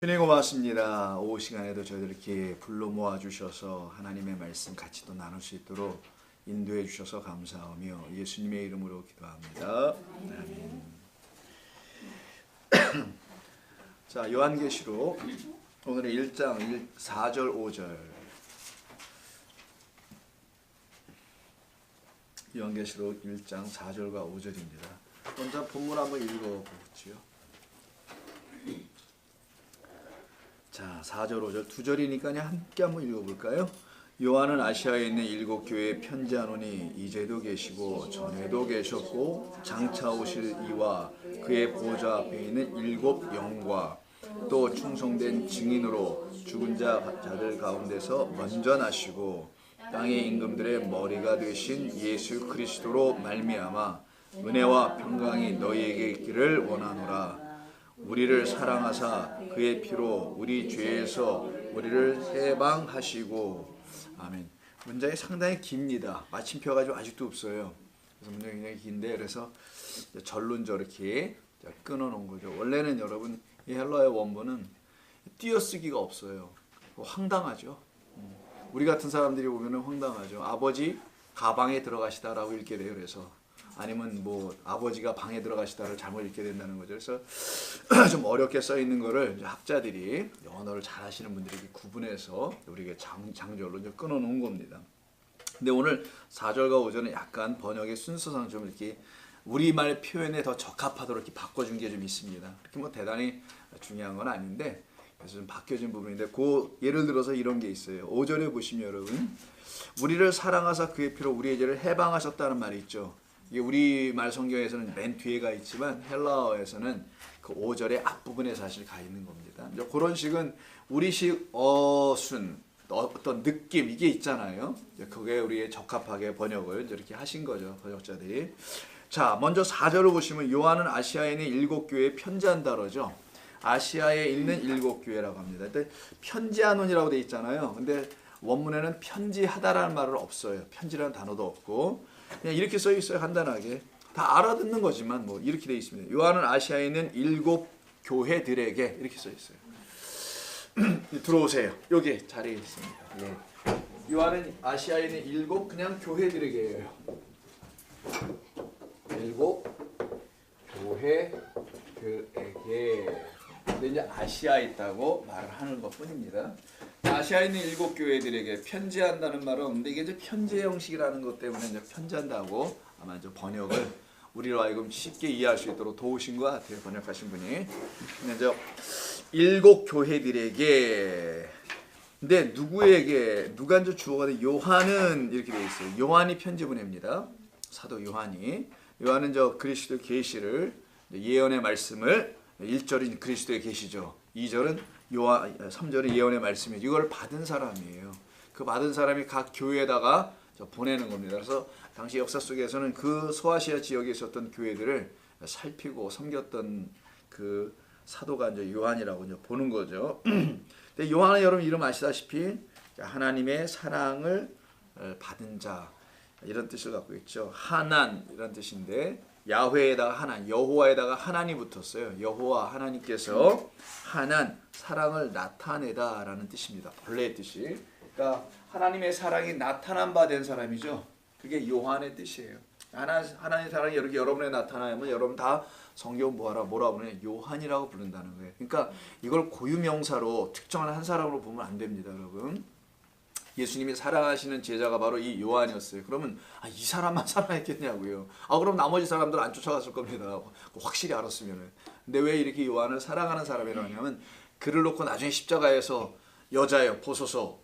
주님 고맙습니다. 오후 시간에도 저희들 이렇게 불러 모아 주셔서 하나님의 말씀 같이 또 나눌 수 있도록 인도해 주셔서 감사하며 예수님의 이름으로 기도합니다. 아멘. 자, 요한계시록 오늘은 1장 4절 5절. 요한계시록 1장 4절과 5절입니다. 먼저 본문 한번 읽어보지요. 자, 4절 5절 두 절이니까 함께 한번 읽어볼까요? 요한은 아시아에 있는 7교회에 편지하노니 이제도 계시고 전에도 계셨고 장차 오실 이와 그의 보좌 앞에 있는 7 영과 또 충성된 증인으로 죽은 자들 가운데서 먼저 나시고 땅의 임금들의 머리가 되신 예수 그리스도로 말미암아 은혜와 평강이 너희에게 있기를 원하노라. 우리를 사랑하사 그의 피로 우리 죄에서 우리를 해방하시고. 아멘. 문장이 상당히 깁니다. 마침표가 아직도 없어요. 그래서 문장이 굉장히 긴데, 그래서 절론 저렇게 끊어놓은 거죠. 원래는 여러분 이 헬라어의 원문은 띄어쓰기가 없어요. 황당하죠. 우리 같은 사람들이 보면 황당하죠. 아버지 가방에 들어가시다라고 읽게 돼요. 그래서 아니면 뭐 아버지가 방에 들어가시다를 잘못 읽게 된다는 거죠. 그래서 좀 어렵게 써 있는 거를 학자들이 영어를 잘 하시는 분들이 구분해서 우리에게 장절로 끊어놓은 겁니다. 근데 오늘 4절과 5절은 약간 번역의 순서상 좀 이렇게 우리말 표현에 더 적합하도록 이렇게 바꿔준 게 좀 있습니다. 그렇게 뭐 대단히 중요한 건 아닌데, 그래서 좀 바뀌어진 부분인데, 예를 들어서 이런 게 있어요. 5절에 보시면 여러분, 우리를 사랑하사 그의 피로 우리의 죄를 해방하셨다는 말이 있죠. 이게 우리말 성경에서는 맨 뒤에가 있지만 헬라어에서는 그 5절의 앞부분에 사실 가 있는 겁니다. 그런 식은 우리식 어순, 어떤 느낌 이게 있잖아요. 그게 우리의 적합하게 번역을 이렇게 하신 거죠, 번역자들이. 자, 먼저 4절을 보시면 요한은 아시아에 있는 7교회에 편지한다 그러죠. 아시아에 있는 7교회라고 합니다. 근데 편지하노니라고 돼 있잖아요. 근데 원문에는 편지하다라는 말은 없어요. 편지라는 단어도 없고 그냥 이렇게 써 있어요. 간단하게 다 알아듣는 거지만 뭐 이렇게 돼 있습니다. 요한은 아시아에 있는 7교회들에게 이렇게 써 있어요. 들어오세요. 여기 자리에 있습니다. 예. 요한은 아시아에 있는 7 그냥 교회들에게예요. 7 교회들에게. 근데 이제 아시아에 있다고 말을 하는 것뿐입니다. 아시아에 있는 7 교회들에게 편지한다는 말은 없는데, 이게 이제 편지 형식이라는 것 때문에 이제 편지한다고 아마 이제 번역을 우리로 하여금 쉽게 이해할 수 있도록 도우신 것 같아요, 번역하신 분이. 근데 이제 7 교회들에게. 근데 누구에게, 누가 이제 주어가 돼? 요한은 이렇게 되어 있어요. 요한이 편지 보냅니다. 사도 요한이. 요한은 저 그리스도 계시를, 예언의 말씀을, 1절은 그리스도의 계시죠. 2절은 3절은 예언의 말씀이죠. 이걸 받은 사람이에요. 그 받은 사람이 각 교회에다가 보내는 겁니다. 그래서 당시 역사 속에서는 그 소아시아 지역에 있었던 교회들을 살피고 섬겼던 그 사도가 이제 요한이라고 이제 보는 거죠. 근데 요한은 여러분 이름 아시다시피 하나님의 사랑을 받은 자 이런 뜻을 갖고 있죠. 하난 이런 뜻인데, 야훼에다가 하난, 여호와에다가 하난이 붙었어요. 여호와 하나님께서 하난, 사랑을 나타내다라는 뜻입니다. 본래의 뜻이. 그러니까 하나님의 사랑이 나타난 바 된 사람이죠. 그게 요한의 뜻이에요. 하나님의 사랑이 이렇게 여러분에 나타나면 여러분 다 성경 뭐라고 부르냐? 요한이라고 부른다는 거예요. 그러니까 이걸 고유명사로 특정한 한 사람으로 보면 안 됩니다, 여러분. 예수님이 사랑하시는 제자가 바로 이 요한이었어요. 그러면 이 사람만 사랑했겠냐고요. 그럼 나머지 사람들 안 쫓아갔을 겁니다. 확실히 알았으면은. 근데 왜 이렇게 요한을 사랑하는 사람이라고 하냐면, 그를 놓고 나중에 십자가에서 여자여 보소서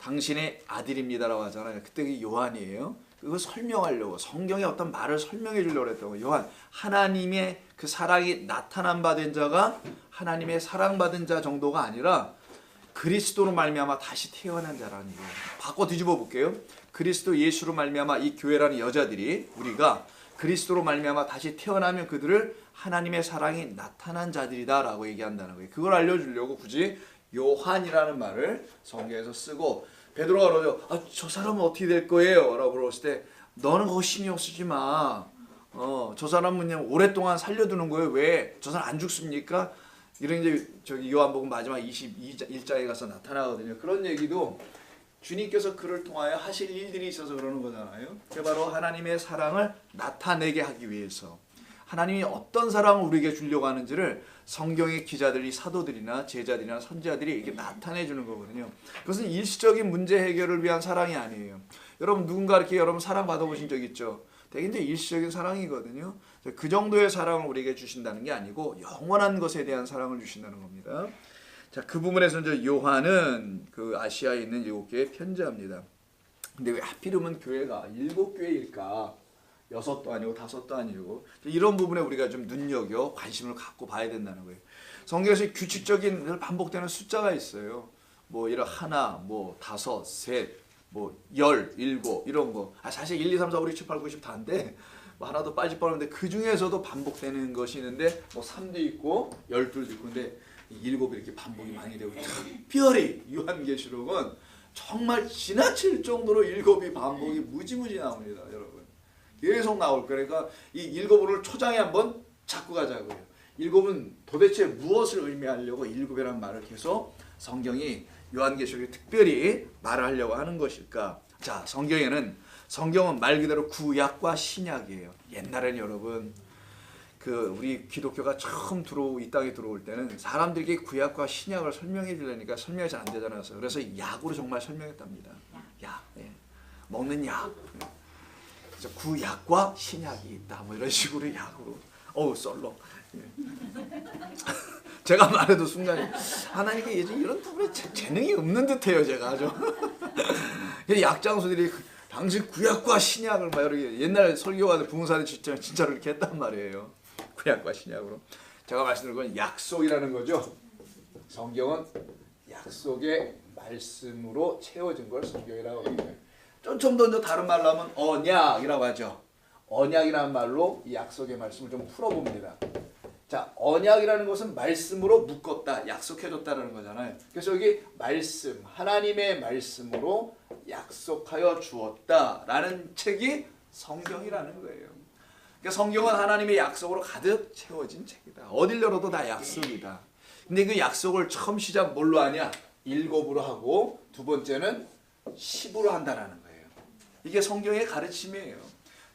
당신의 아들입니다라고 하잖아요. 그때 그게 요한이에요. 그거 설명하려고, 성경의 어떤 말을 설명해 주려고 했던 거예요. 요한, 하나님의 그 사랑이 나타난 바 된 자가 하나님의 사랑받은 자 정도가 아니라 그리스도로 말미암아 다시 태어난 자라는 거예요. 바꿔 뒤집어 볼게요. 그리스도 예수로 말미암아 이 교회라는 여자들이, 우리가 그리스도로 말미암아 다시 태어나면 그들을 하나님의 사랑이 나타난 자들이다라고 얘기한다는 거예요. 그걸 알려주려고 굳이 요한이라는 말을 성경에서 쓰고, 베드로가 그러죠. 저 사람은 어떻게 될 거예요? 라고 물었을 때, 너는 그거 신경 쓰지 마. 저 사람은 그냥 오랫동안 살려두는 거예요. 왜? 저 사람 안 죽습니까? 이런 이제 저기 요한복음 마지막 21장에 가서 나타나거든요. 그런 얘기도 주님께서 그를 통하여 하실 일들이 있어서 그러는 거잖아요. 그게 바로 하나님의 사랑을 나타내게 하기 위해서 하나님이 어떤 사랑을 우리에게 주려고 하는지를 성경의 기자들이 사도들이나 제자들이나 선지자들이 이렇게 나타내 주는 거거든요. 그것은 일시적인 문제 해결을 위한 사랑이 아니에요. 여러분 누군가 이렇게 여러분 사랑 받아보신 적 있죠? 되게 이제 일시적인 사랑이거든요. 그 정도의 사랑을 우리에게 주신다는 게 아니고 영원한 것에 대한 사랑을 주신다는 겁니다. 자, 그 부분에서 이제 요한은 그 아시아에 있는 7교회에 편지합니다. 근데 왜 하필이면 교회가 7교회일까? 6도 아니고 5도 아니고 이런 부분에 우리가 좀 눈여겨 관심을 갖고 봐야 된다는 거예요. 성경에서 규칙적인 반복되는 숫자가 있어요. 뭐 이런 하나, 뭐 5, 셋, 뭐 10, 7 이런 거. 사실 1, 2, 3, 4, 5, 6, 7, 8, 9, 10 다인데 뭐 하나도 빠질뻔한데 그 중에서도 반복되는 것이 있는데 뭐 3도 있고 12도 있고 근데 7이 이렇게 반복이 많이 되고 특별히 요한계시록은 정말 지나칠 정도로 7이 반복이 무지무지 나옵니다, 여러분. 계속 나올 거예요. 그러니까 이 7을 초장에 한번 잡고 가자고요. 7은 도대체 무엇을 의미하려고 7이라는 말을 계속 성경이 요한계시록에 특별히 말을 하려고 하는 것일까? 자, 성경은 말 그대로 구약과 신약이에요. 옛날에는 여러분 그 우리 기독교가 처음 이 땅에 들어올 때는 사람들에게 구약과 신약을 설명해 주려니까 설명이 잘 안 되잖아요. 그래서 약으로 정말 설명했답니다. 약, 예. 먹는 약. 그래서 구약과 신약이 있다. 뭐 이런 식으로 약으로. 어우 썰렁. 예. 제가 말해도 순간에 하나님께 이런 부분에 재능이 없는 듯해요. 제가 아주. 약장수들이 당신 구약과 신약을 막 이렇게 옛날 설교가들 부흥사들 진짜로 이렇게 했단 말이에요. 구약과 신약으로. 제가 말씀드린 건 약속이라는 거죠. 성경은 약속의 말씀으로 채워진 걸 성경이라고 합니다. 좀 더 다른 말로 하면 언약이라고 하죠. 언약이라는 말로 이 약속의 말씀을 좀 풀어봅니다. 자, 언약이라는 것은 말씀으로 묶었다, 약속해줬다는 거잖아요. 그래서 여기 말씀, 하나님의 말씀으로 약속하여 주었다라는 책이 성경이라는 거예요. 그러니까 성경은 하나님의 약속으로 가득 채워진 책이다. 어딜 열어도 다 약속이다. 근데 그 약속을 처음 시작 뭘로 하냐? 7으로 하고 두 번째는 10으로 한다라는 거예요. 이게 성경의 가르침이에요.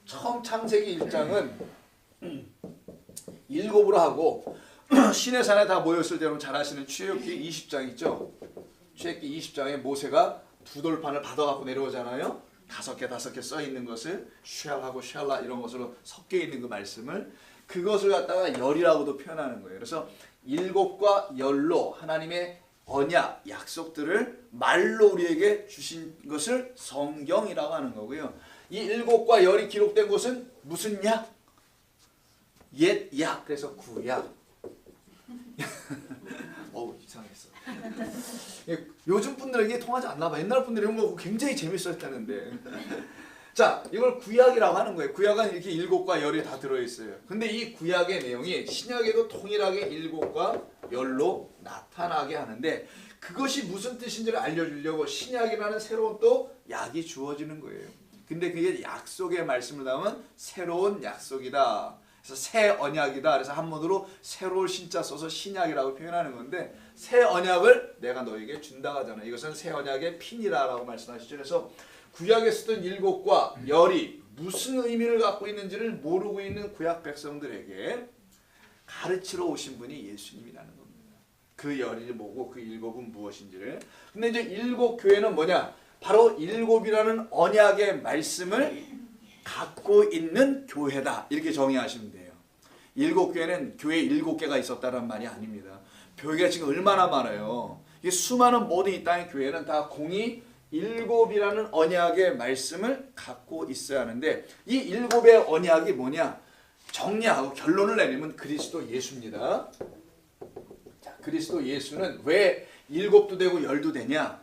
처음 창세기 1장은 7으로 하고 시내산에 다 모였을 때 잘 아시는 출애굽기 20장 있죠? 출애굽기 20장에 모세가 두 돌판을 받아갖고 내려오잖아요. 5개 써 있는 것을 쉘하고 쉘라 이런 것으로 섞여 있는 그 말씀을 그것을 갖다가 열이라고도 표현하는 거예요. 그래서 7과 10로 하나님의 언약, 약속들을 말로 우리에게 주신 것을 성경이라고 하는 거고요. 이 7과 10이 기록된 것은 무슨 약? 옛 약, 그래서 구약. 이상했어. 요즘 분들에게 통하지 않나 봐. 옛날 분들이 뭐 굉장히 재밌었다는데. 자, 이걸 구약이라고 하는 거예요. 구약은 이렇게 7과 10이 다 들어있어요. 근데 이 구약의 내용이 신약에도 동일하게 7과 10로 나타나게 하는데 그것이 무슨 뜻인지를 알려주려고 신약이라는 새로운 또 약이 주어지는 거예요. 근데 그게 약속의 말씀을 담은 새로운 약속이다. 그래서 새 언약이다. 그래서 한문으로 새로운 신자 써서 신약이라고 표현하는 건데 새 언약을 내가 너에게 준다 하잖아. 이것은 새 언약의 핀이라고 말씀하시죠. 그래서 구약에 쓰던 7과 10이 무슨 의미를 갖고 있는지를 모르고 있는 구약 백성들에게 가르치러 오신 분이 예수님이라는 겁니다. 그 10이 뭐고 그 7은 무엇인지를. 근데 이제 7교회는 뭐냐? 바로 7이라는 언약의 말씀을 갖고 있는 교회다. 이렇게 정의하시면 돼요. 7교회는 교회 7개가 있었다는 말이 아닙니다. 교회가 지금 얼마나 많아요. 이게 수많은 모든 이 땅의 교회는 다 공이 7이라는 언약의 말씀을 갖고 있어야 하는데 이 7의 언약이 뭐냐? 정리하고 결론을 내리면 그리스도 예수입니다. 자, 그리스도 예수는 왜 7도 되고 10도 되냐?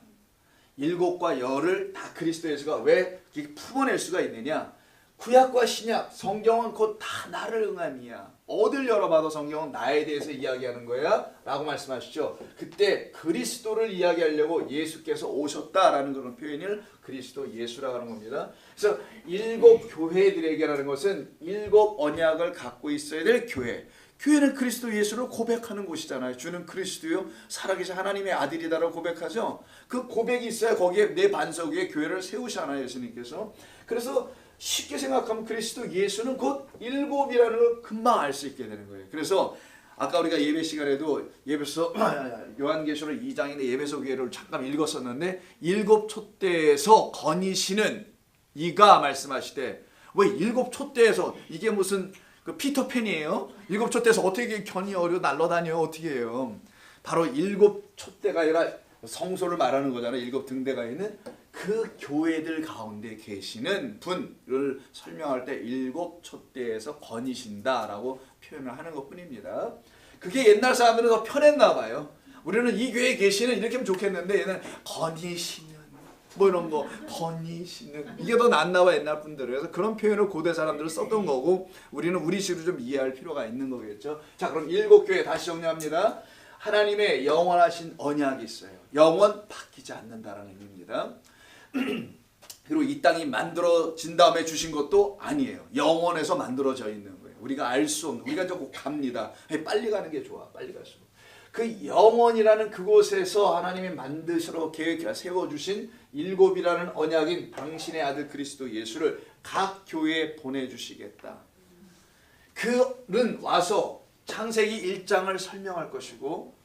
7과 10을 다 그리스도 예수가 왜 품어낼 수가 있느냐? 구약과 신약, 성경은 곧 다 나를 응함이야. 어딜 열어봐도 성경은 나에 대해서 이야기하는 거야 라고 말씀하시죠. 그때 그리스도를 이야기하려고 예수께서 오셨다라는 그런 표현을 그리스도 예수라고 하는 겁니다. 그래서 7 교회들에게라는 것은 7 언약을 갖고 있어야 될 교회. 교회는 그리스도 예수를 고백하는 곳이잖아요. 주는 그리스도요 살아계신 하나님의 아들이다라고 고백하죠. 그 고백이 있어야 거기에 내 반석 위에 교회를 세우시잖아요, 예수님께서. 그래서 쉽게 생각하면 그리스도 예수는 곧 일곱이라는 걸 금방 알 수 있게 되는 거예요. 그래서 아까 우리가 예배 시간에도 예배서 요한계시록 2장인데 예배소 교회를 잠깐 읽었었는데 일곱 촛대에서 거니시는 이가 말씀하시되, 왜 일곱 촛대에서, 이게 무슨 그 피터팬이에요? 일곱 촛대에서 어떻게 견이 어려 날아다녀 어떻게 해요? 바로 일곱 촛대가 아니라 성소를 말하는 거잖아요. 일곱 등대가 있는 그 교회들 가운데 계시는 분을 설명할 때 일곱 촛대에서 거니신다라고 표현을 하는 것뿐입니다. 그게 옛날 사람들은 더 편했나 봐요. 우리는 이 교회에 계시는 이렇게 하면 좋겠는데 얘는 거니시는 뭐 이런 거 거니시는 이게 더 낫나 봐 옛날 분들은. 그래서 그런 표현을 고대 사람들은 썼던 거고 우리는 우리식으로 좀 이해할 필요가 있는 거겠죠. 자, 그럼 일곱 교회 다시 정리합니다. 하나님의 영원하신 언약이 있어요. 영원 바뀌지 않는다라는 의미입니다. 그리고 이 땅이 만들어진 다음에 주신 것도 아니에요. 영원에서 만들어져 있는 거예요. 우리가 알 수 없는, 우리가 좀 갑니다. 빨리 가는 게 좋아. 빨리 갈수록. 그 영원이라는 그곳에서 하나님이 만드시러 계획해 세워주신 일곱이라는 언약인 당신의 아들 그리스도 예수를 각 교회에 보내주시겠다. 그는 와서 창세기 1장을 설명할 것이고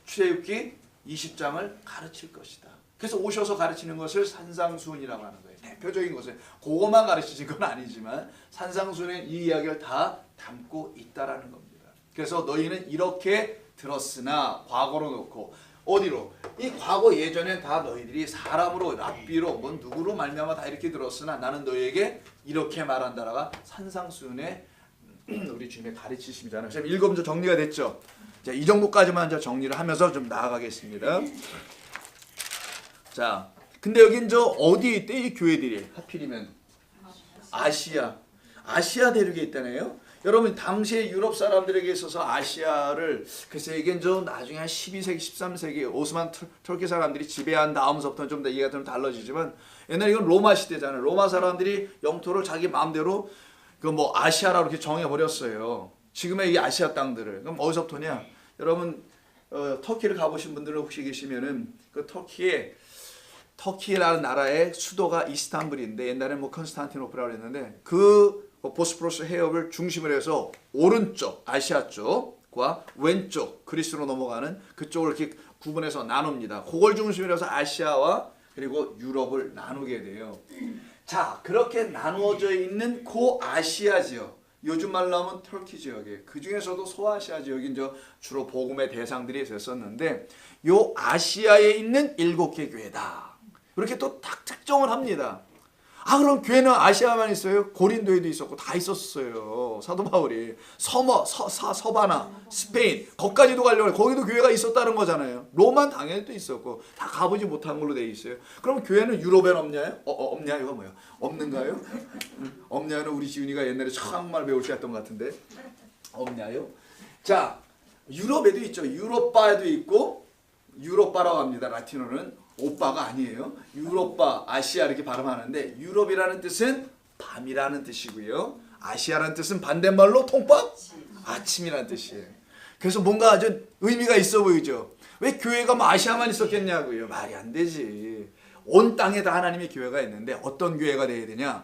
출애굽기 20장을 가르칠 것이다. 그래서 오셔서 가르치는 것을 산상수훈이라고 하는 거예요. 대표적인 것을 그것만 가르치신 건 아니지만 산상수훈에 이 이야기를 다 담고 있다라는 겁니다. 그래서 너희는 이렇게 들었으나 과거로 놓고 어디로? 이 과거 예전에 다 너희들이 사람으로 랍비로 뭐 누구로 말미암아 다 이렇게 들었으나 나는 너희에게 이렇게 말한다라가 산상수훈에 우리 주님의 가르치심이잖아요. 지금 일곱 정리가 됐죠. 자, 이 정도까지만 저 정리를 하면서 좀 나아가겠습니다. 자, 근데 여긴 저 어디에 있대 이 교회들이 하필이면 아시아 대륙에 있다네요. 여러분 당시에 유럽 사람들에게 있어서 아시아를 글쎄 이게 좀 나중에 한 12세기 13세기 오스만 터키 사람들이 지배한 다음서부터는 좀 더 이해가 좀 달라지지만 옛날 이건 로마 시대잖아요. 로마 사람들이 영토를 자기 마음대로 그 뭐 아시아라고 이렇게 정해 버렸어요. 지금의 이 아시아 땅들을. 그럼 어디서부터냐? 여러분 터키를 가보신 분들은 혹시 계시면은 그 터키라는 나라의 수도가 이스탄불인데 옛날에 뭐 컨스탄티노플이라고 했는데 그 보스포러스 해협을 중심으로 해서 오른쪽 아시아 쪽과 왼쪽 그리스로 넘어가는 그쪽을 이렇게 구분해서 나눕니다. 그걸 중심으로 해서 아시아와 그리고 유럽을 나누게 돼요. 자, 그렇게 나누어져 있는 그 아시아 지역, 요즘 말로 하면 터키 지역에 그 중에서도 소아시아 지역인 주로 복음의 대상들이 있었는데 요 아시아에 있는 7개 교회다. 이렇게 또 딱 특정을 합니다. 아, 그럼 교회는 아시아만 있어요? 고린도에도 있었고 다 있었어요. 사도 바울이 서바나, 스페인 거기까지도 가려고 거기도 교회가 있었다는 거잖아요. 로마 당연히 또 있었고 다 가보지 못한 걸로 돼 있어요. 그럼 교회는 유럽엔 없냐요? 없냐 이거 뭐야? 없는가요? 없냐는 우리 지훈이가 옛날에 한국말 배울 때 했던 것 같은데 없냐요? 자, 유럽에도 있죠. 유로빠에도 있고 유로빠라고 합니다. 라틴어는 오빠가 아니에요. 유로빠, 아시아 이렇게 발음하는데 유럽이라는 뜻은 밤이라는 뜻이고요. 아시아라는 뜻은 반대말로 통밥? 아침이라는 뜻이에요. 그래서 뭔가 아주 의미가 있어 보이죠. 왜 교회가 뭐 아시아만 있었겠냐고요. 말이 안 되지. 온 땅에 다 하나님의 교회가 있는데 어떤 교회가 돼야 되냐.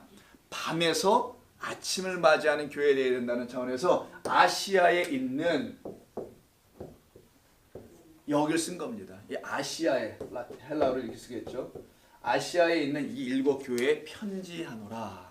밤에서 아침을 맞이하는 교회가 돼야 된다는 차원에서 아시아에 있는 여기를 쓴 겁니다. 이 아시아에 헬라어로 이렇게 쓰겠죠. 아시아에 있는 이 7교회에 편지하노라.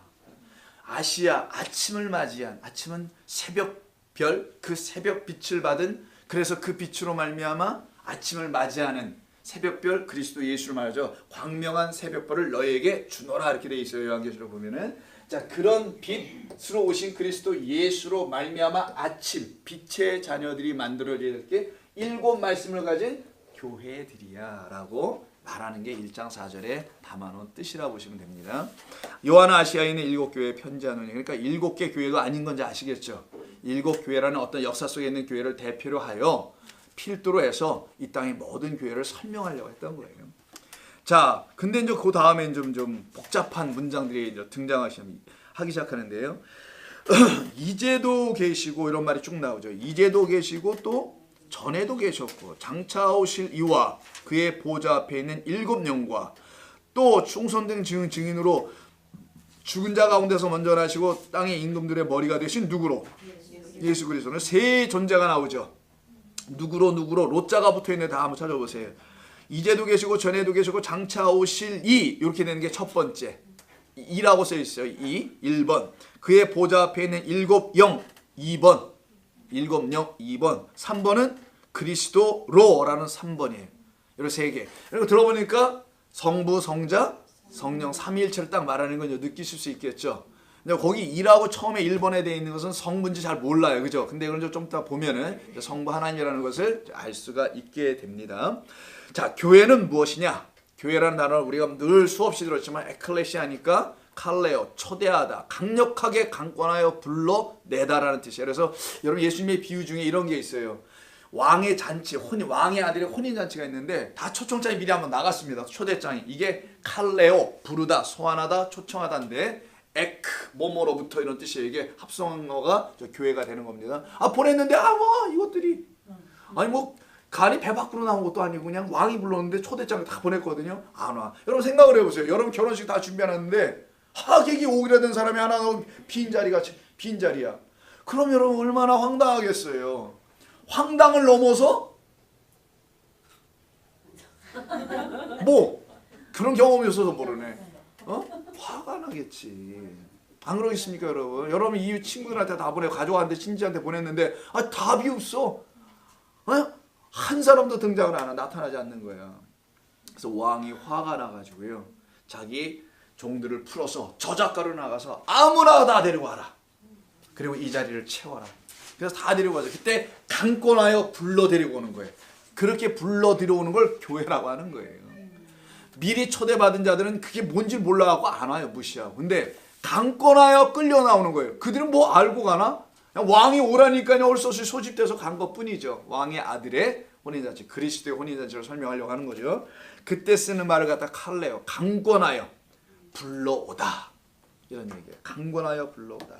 아시아 아침을 맞이한 아침은 새벽별 그 새벽 빛을 받은 그래서 그 빛으로 말미암아 아침을 맞이하는 새벽별 그리스도 예수를 말하죠. 광명한 새벽별을 너에게 주노라 이렇게 돼 있어요. 요한계시록 보면은 자 그런 빛으로 오신 그리스도 예수로 말미암아 아침 빛의 자녀들이 만들어질 게 7 말씀을 가진 교회들이야라고 말하는 게 1장 4절에 담아놓은 뜻이라고 보시면 됩니다. 요한 아시아에 있는 7교회에 편지하노니 그러니까 7개 교회가 아닌 건지 아시겠죠. 7교회라는 어떤 역사 속에 있는 교회를 대표로 하여 필두로 해서 이 땅의 모든 교회를 설명하려고 했던 거예요. 자, 근데 이제 그 다음에 좀 복잡한 문장들이 이제 등장하기 시작하는데요. 이제도 계시고 이런 말이 쭉 나오죠. 이제도 계시고 또 전에도 계셨고 장차 오실 이와 그의 보좌 앞에 있는 7영과 또 충성된 증인으로 죽은 자 가운데서 먼저 나시고 땅의 임금들의 머리가 되신 누구로? 예수 그리스도는 세 존재가 나오죠. 누구로 로자가 붙어있는데 다 한번 찾아보세요. 이제도 계시고 전에도 계시고 장차 오실 이 이렇게 되는 게 첫 번째. 이라고 써 있어요. 1번. 그의 보좌 앞에 있는 7영 2번. 7영 2번. 3번은 그리스도로라는 3번이에요. 이렇게 세 개. 그리고 들어보니까 성부, 성자, 성령 삼위일체를 딱 말하는 건 느끼실 수 있겠죠. 근데 거기 2라고 처음에 1번에 되어 있는 것은 성부인지 잘 몰라요. 그죠? 근데 이걸 좀 이따 보면은 성부 하나님이라는 것을 알 수가 있게 됩니다. 자, 교회는 무엇이냐? 교회라는 단어를 우리가 늘 수없이 들었지만 에클레시아니까 칼레오, 초대하다, 강력하게 강권하여 불러내다라는 뜻이에요. 그래서 여러분 예수님의 비유 중에 이런 게 있어요. 왕의 잔치, 왕의 아들의 혼인잔치가 있는데 다 초청장이 미리 한번 나갔습니다. 초대장이. 이게 칼레오, 부르다, 소환하다, 초청하다인데 에크, 뭐뭐로부터 이런 뜻이에요. 이게 합성어가 교회가 되는 겁니다. 보냈는데 와 이것들이 아니 뭐 간이 배 밖으로 나온 것도 아니고 그냥 왕이 불렀는데 초대장을 다 보냈거든요. 안 와. 여러분 생각을 해보세요. 여러분 결혼식 다 준비해놨는데 하객이 오기로 된 사람이 하나 빈 자리야. 그럼 여러분 얼마나 황당하겠어요. 황당을 넘어서 뭐 그런 경험이 없어서 모르네. 화가 나겠지. 안 그러겠습니까, 여러분? 여러분 이 친구들한테 다 보내고 가족한테 친지한테 보냈는데 답이 없어. 한 사람도 등장을 안 하, 나타나지 않는 거야. 그래서 왕이 화가 나가지고요, 자기 종들을 풀어서 저작가로 나가서 아무나 다 데리고 와라. 그리고 이 자리를 채워라. 그래서 다 데리고 와서 그때 강권하여 불러 데리고 오는 거예요. 그렇게 불러 들여오는 걸 교회라고 하는 거예요. 미리 초대받은 자들은 그게 뭔지 몰라갖고 안 와요. 무시하고. 근데 강권하여 끌려 나오는 거예요. 그들은 뭐 알고 가나? 그냥 왕이 오라니까요. 얼소시 소집돼서 간 것뿐이죠. 왕의 아들의 혼인잔치, 그리스도의 혼인잔치를 설명하려고 하는 거죠. 그때 쓰는 말을 갖다 칼레오, 강권하여 불러오다, 이런 얘기예요. 강권하여 불러오다.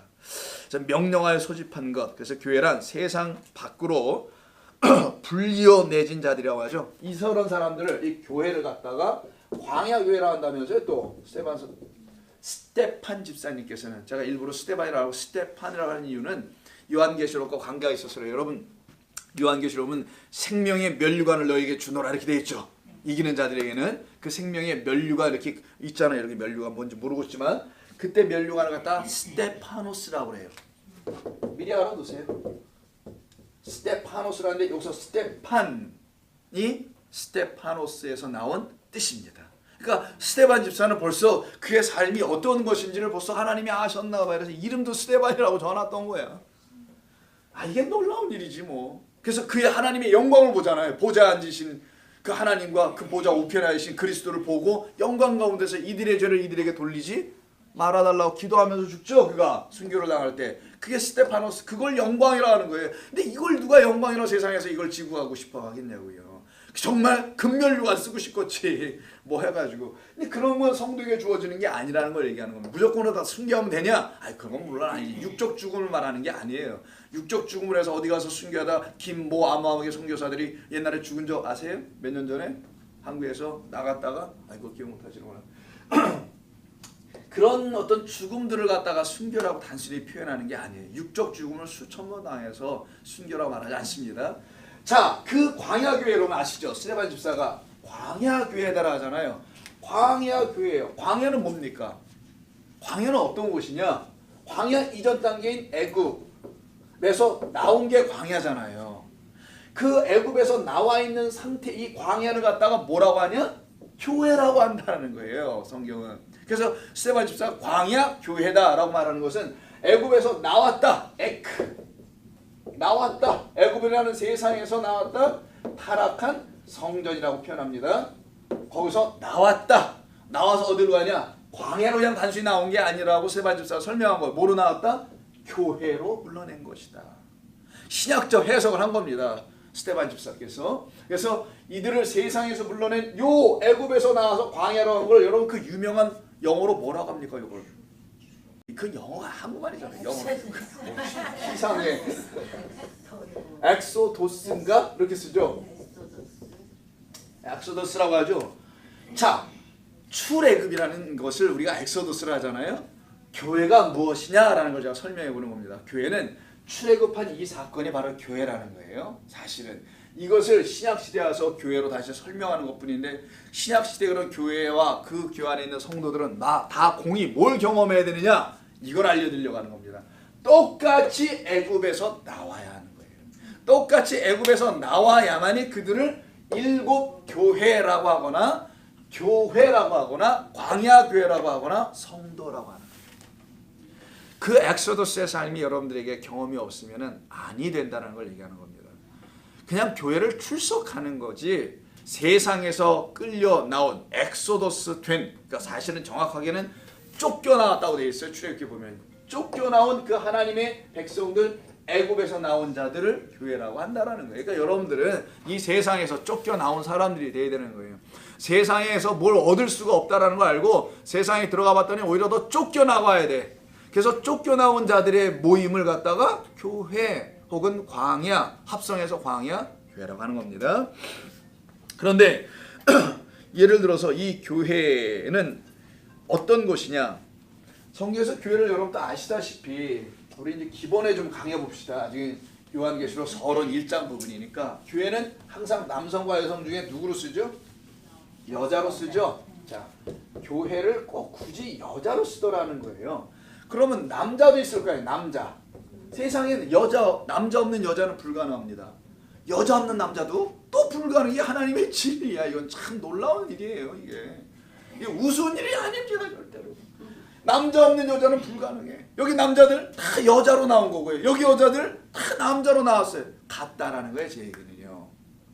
명령하여 소집한 것. 그래서 교회란 세상 밖으로 불리어내진 자들이라고 하죠. 이런 사람들을, 이 교회를 갖다가 광야교회라 한다면서요. 또 스테판 집사님께서는, 제가 일부러 스테반이라고 하고 스테판이라고 하는 이유는 요한계시록과 관계가 있어서요. 여러분 요한계시록 보면 생명의 면류관을 너에게 주노라 이렇게 되어 있죠. 이기는 자들에게는 그 생명의 면류관 이렇게 있잖아요. 이렇게 면류관 뭔지 모르고 있지만 그때 면류관을 갖다 스테파노스라고 해요. 미리 알아두세요. 스테파노스라는데 여기서 스테판이 스테파노스에서 나온 뜻입니다. 그러니까 스테반 집사는 벌써 그의 삶이 어떤 것인지를 벌써 하나님이 아셨나 봐요. 그래서 이름도 스테반이라고 전했던 거야. 이게 놀라운 일이지 뭐. 그래서 그의 하나님의 영광을 보잖아요. 보좌 앉으신 그 하나님과 그 보좌 우편에 계신 그리스도를 보고 영광 가운데서 이들의 죄를 이들에게 돌리지 말아달라고 기도하면서 죽죠. 그가 순교를 당할 때. 그게 스테파노스, 그걸 영광이라 하는 거예요. 근데 이걸 누가 영광이라 세상에서 이걸 지구하고 싶어 하겠냐고요. 정말 금면류관 쓰고 싶겠지 뭐 해가지고. 근데 그런 건 성도에게 주어지는 게 아니라는 걸 얘기하는 겁니다. 무조건 다 순교하면 되냐? 그건 물론 아니지. 육적 죽음을 말하는 게 아니에요. 육적 죽음을 해서 어디 가서 순교하다 김모 아무하게 선교사들이 옛날에 죽은 적 아세요? 몇 년 전에 한국에서 나갔다가 그걸 기억 못하시는구나. 그런 어떤 죽음들을 갖다가 순교라고 단순히 표현하는 게 아니에요. 육적 죽음을 수천 번 당해서 순교라고 말하지 않습니다. 자, 그 광야교회 여러분 아시죠? 스테반 집사가 광야교회다라 하잖아요. 광야교회예요. 광야는 뭡니까? 광야는 어떤 곳이냐? 광야 이전 단계인 애굽에서 나온 게 광야잖아요. 그 애굽에서 나와 있는 상태, 이 광야를 갖다가 뭐라고 하냐? 교회라고 한다는 거예요. 성경은. 그래서 스테반 집사가 광야교회다라고 말하는 것은 애굽에서 나왔다. 나왔다. 애굽이라는 세상에서 나왔다. 타락한 성전이라고 표현합니다. 거기서 나왔다. 나와서 어디로 가냐? 광야로 그냥 단순히 나온 게 아니라고 스테반 집사가 설명한 거예요. 뭐로 나왔다? 교회로 불러낸 것이다. 신약적 해석을 한 겁니다. 스테반 집사께서. 그래서 이들을 세상에서 불러낸 요 애굽에서 나와서 광야로 한 걸 여러분 그 유명한 영어로 뭐라고 합니까? 이걸 그 영어가 한국말이잖아요. 영어. 이상해. 엑소도스인가? 이렇게 쓰죠. 엑소더스라고 하죠. 자, 출애굽이라는 것을 우리가 엑소더스라 하잖아요. 교회가 무엇이냐라는 걸 제가 설명해 보는 겁니다. 교회는 출애굽한 이 사건이 바로 교회라는 거예요. 사실은 이것을 신약시대에 와서 교회로 다시 설명하는 것뿐인데, 신약시대 그런 교회와 그 교회 안에 있는 성도들은 다 공이 뭘 경험해야 되느냐, 이걸 알려드리려고 하는 겁니다. 똑같이 애굽에서 나와야 하는 거예요. 똑같이 애굽에서 나와야만이 그들을 일곱 교회라고 하거나 교회라고 하거나 광야 교회라고 하거나 성도라고 하는 거예요. 그 엑소더스의 삶이 여러분들에게 경험이 없으면 아니 된다는 걸 얘기하는 겁니다. 그냥 교회를 출석하는 거지 세상에서 끌려 나온 엑소더스 된, 그러니까 사실은 정확하게는 쫓겨나왔다고 되어 있어요. 출애굽기 보면 쫓겨나온 그 하나님의 백성들, 애굽에서 나온 자들을 교회라고 한다라는 거예요. 그러니까 여러분들은 이 세상에서 쫓겨나온 사람들이 돼야 되는 거예요. 세상에서 뭘 얻을 수가 없다라는 걸 알고 세상에 들어가 봤더니 오히려 더 쫓겨나와야 돼. 그래서 쫓겨나온 자들의 모임을 갖다가 교회 혹은 광야, 합성해서 광야 교회라고 하는 겁니다. 그런데 예를 들어서 이 교회는 어떤 곳이냐? 성경에서 교회를 여러분도 아시다시피, 우리 이제 기본에 좀 강해 봅시다. 지금 요한계시록 서론 1장 부분이니까 교회는 항상 남성과 여성 중에 누구로 쓰죠? 여자로 쓰죠. 자, 교회를 꼭 굳이 여자로 쓰더라는 거예요. 그러면 남자도 있을 거예요. 남자. 세상에 남자 없는 여자는 불가능합니다. 여자 없는 남자도 또 불가능해. 하나님의 진리야. 이건 참 놀라운 일이에요. 이게 우스운 일이 아닙니다. 절대로. 남자 없는 여자는 불가능해. 여기 남자들 다 여자로 나온 거고요. 여기 여자들 다 남자로 나왔어요. 같다라는 거예요. 제 얘기는요.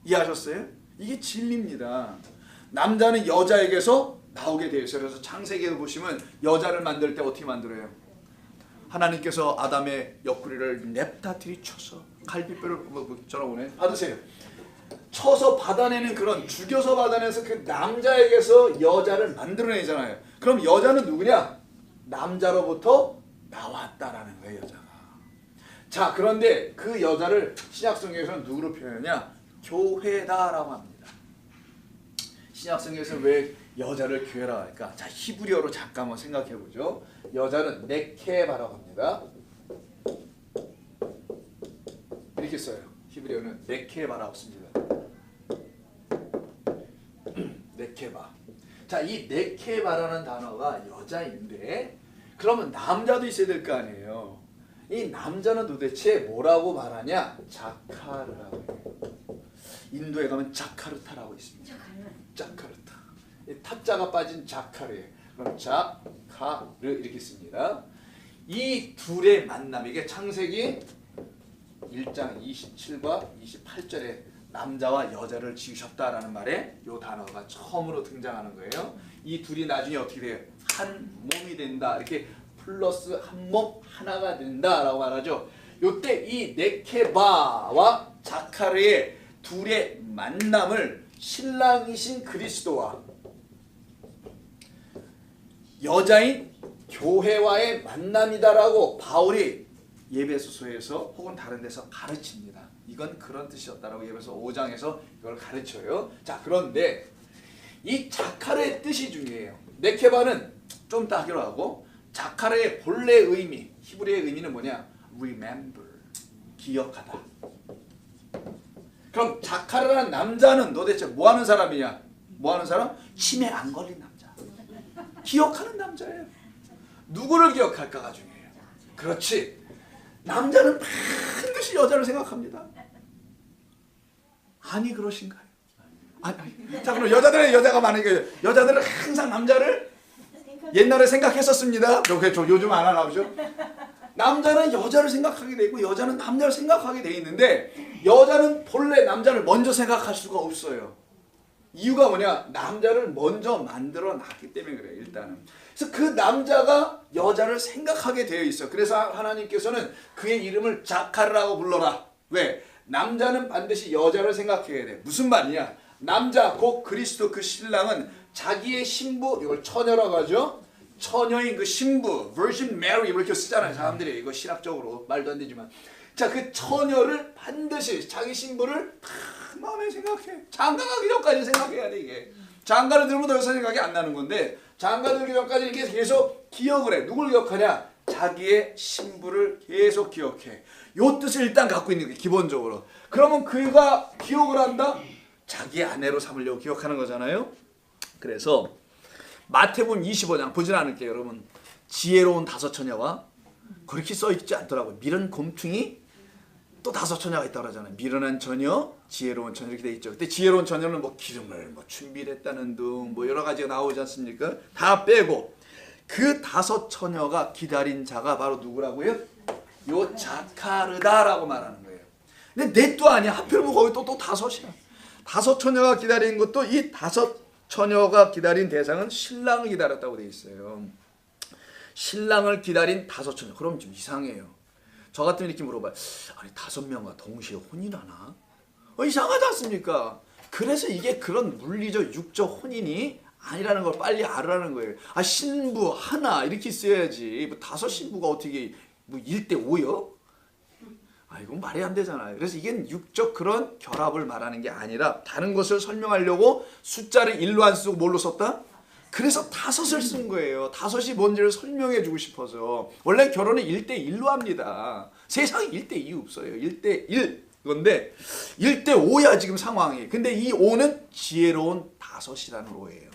이해하셨어요? 이게 진리입니다. 남자는 여자에게서 나오게 되어 있어요. 그래서 창세기에 보시면 여자를 만들 때 어떻게 만들어요? 하나님께서 아담의 옆구리를 냅다 들이쳐서 갈비뼈를 전화오네 받으세요. 쳐서 받아내는, 그런 죽여서 받아내서 그 남자에게서 여자를 만들어내잖아요. 그럼 여자는 누구냐? 남자로부터 나왔다라는 거예요. 여자가. 자, 그런데 그 여자를 신약성경에서는 누구로 표현하냐? 교회다라고 합니다. 신약성경에서 왜 여자를 교회라고 할까? 자, 히브리어로 잠깐 한번 생각해 보죠. 여자는 네케바라고 합니다. 이렇게 써요. 히브리어는 네케바라고 씁니다. 네케바. 자, 이 네케바라는 단어가 여자인데, 그러면 남자도 있어야 될 거 아니에요. 이 남자는 도대체 뭐라고 말하냐? 자카르라고 해요. 인도에 가면 자카르타라고 있습니다. 자카르타. 타자가 빠진 자카르예요. 그럼 자카르 이렇게 씁니다. 이 둘의 만남, 이게 창세기 1장 27과 28절에 남자와 여자를 지으셨다라는 말에 이 단어가 처음으로 등장하는 거예요. 이 둘이 나중에 어떻게 돼요? 한 몸이 된다. 이렇게 플러스 한 몸 하나가 된다라고 말하죠. 이때 이 네케바와 자카르의 둘의 만남을 신랑이신 그리스도와 여자인 교회와의 만남이다라고 바울이 예배소서에서 혹은 다른 데서 가르칩니다. 이건 그런 뜻이었다라고 예배소 5장에서 이걸 가르쳐요. 자, 그런데 이 자카르의 뜻이 중요해요. 네케바는 좀 이따 하기로 하고, 자카르의 본래 의미, 히브리의 의미는 뭐냐? Remember, 기억하다. 그럼 자카르라는 남자는 도대체 뭐 하는 사람이냐? 뭐 하는 사람? 치매 안 걸린 남자. 기억하는 남자예요. 누구를 기억할까가 중요해요. 그렇지. 남자는 반드시 여자를 생각합니다. 아니 그러신가요? 아니. 자, 그럼 여자가 많으니까 여자들은 항상 남자를 옛날에 생각했었습니다. 요즘 안 하나 보죠? 남자는 여자를 생각하게 돼 있고 여자는 남자를 생각하게 돼 있는데, 여자는 본래 남자를 먼저 생각할 수가 없어요. 이유가 뭐냐? 남자를 먼저 만들어 놨기 때문에 그래요. 일단은. 그래서 그 남자가 여자를 생각하게 되어 있어. 그래서 하나님께서는 그의 이름을 자카르라고 불러라. 왜? 남자는 반드시 여자를 생각해야 돼. 무슨 말이냐? 남자 곧 그리스도 그 신랑은 자기의 신부, 이걸 처녀라고 하죠. 처녀인 그 신부, Virgin Mary 이렇게 쓰잖아요. 사람들이 이거 신학적으로 말도 안 되지만. 자, 그 처녀를 반드시 자기 신부를 다 마음에 생각해. 장가가기 전까지 생각해야 돼 이게. 장가를 들면 더 이상 생각이 안 나는 건데 장가 들기 전까지 이렇게 계속 기억을 해. 누굴 기억하냐? 자기의 신부를 계속 기억해. 요 뜻을 일단 갖고 있는 게 기본적으로. 그러면 그가 기억을 한다? 자기의 아내로 삼으려고 기억하는 거잖아요. 그래서 마태복음 25장 보진 않을게요. 여러분 지혜로운 다섯 처녀와 그렇게 써있지 않더라고요. 미련 곰퉁이 또 다섯 처녀가 있다고 하잖아요. 미련한 처녀, 지혜로운 처녀 이렇게 돼 있죠. 근데 지혜로운 처녀는 뭐 기름을 뭐 준비했다는 등 뭐 여러 가지가 나오지 않습니까? 다 빼고 그 다섯 처녀가 기다린 자가 바로 누구라고요? 요 자카르다라고 말하는 거예요. 근데 넷도 아니야. 하필이면 거기 또 다섯이야. 다섯 처녀가 기다린 것도 이 다섯 처녀가 기다린 대상은 신랑을 기다렸다고 돼 있어요. 신랑을 기다린 다섯 처녀. 그럼 좀 이상해요. 저 같으면 이렇게 물어봐요. 아니 다섯 명과 동시에 혼인하나? 이상하지 않습니까? 그래서 이게 그런 물리적 육적 혼인이 아니라는 걸 빨리 알으라는 거예요. 신부 하나 이렇게 써야지. 뭐 다섯 신부가 어떻게 뭐 1대5요? 이건 말이 안 되잖아요. 그래서 이게 육적 그런 결합을 말하는 게 아니라 다른 것을 설명하려고 숫자를 1로 안 쓰고 뭘로 썼다? 그래서 다섯을 쓴 거예요. 다섯이 뭔지를 설명해 주고 싶어서. 원래 결혼은 1대1로 합니다. 세상에 1대2 없어요. 1대1 건데 1대5야 지금 상황이. 근데 이 5는 지혜로운 다섯이라는 5예요.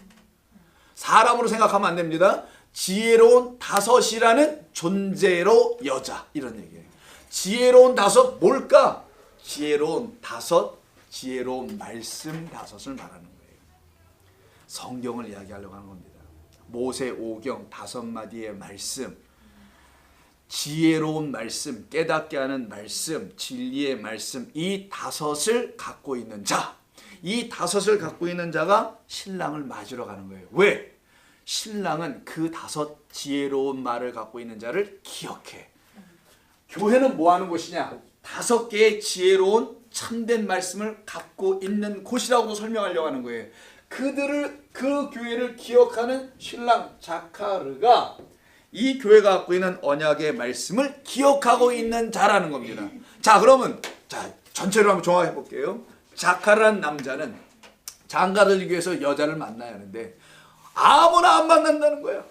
사람으로 생각하면 안 됩니다. 지혜로운 다섯이라는 존재로 여자 이런 얘기예요. 지혜로운 다섯 뭘까? 지혜로운 다섯, 지혜로운 말씀 다섯을 말하는 거예요. 성경을 이야기하려고 하는 겁니다. 모세 오경 5마디의 말씀, 지혜로운 말씀, 깨닫게 하는 말씀, 진리의 말씀, 이 다섯을 갖고 있는 자, 이 다섯을 갖고 있는 자가 신랑을 맞으러 가는 거예요. 왜? 신랑은 그 다섯 지혜로운 말을 갖고 있는 자를 기억해. 교회는 뭐 하는 곳이냐? 5개의 지혜로운 참된 말씀을 갖고 있는 곳이라고도 설명하려고 하는 거예요. 그 교회를 기억하는 신랑 자카르가 이 교회가 갖고 있는 언약의 말씀을 기억하고 있는 자라는 겁니다. 자, 그러면 전체로 한번 종합해 볼게요. 자카르라는 남자는 장가를 들기 위해서 여자를 만나야 하는데 아무나 안 만난다는 거야.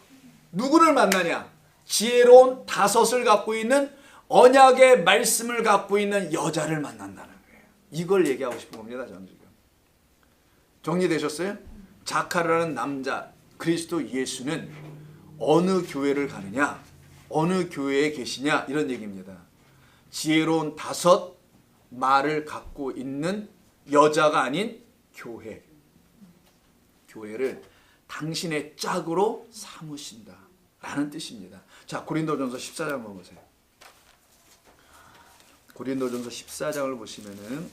누구를 만나냐? 지혜로운 다섯을 갖고 있는 언약의 말씀을 갖고 있는 여자를 만난다는 거예요. 이걸 얘기하고 싶은 겁니다. 저는 지금. 정리되셨어요? 자카르라는 남자, 그리스도 예수는 어느 교회를 가느냐? 어느 교회에 계시냐? 이런 얘기입니다. 지혜로운 다섯 말을 갖고 있는 여자가 아닌 교회. 교회를 당신의 짝으로 삼으신다 라는 뜻입니다. 자, 고린도전서 14장 한번 보세요. 고린도전서 14장을 보시면은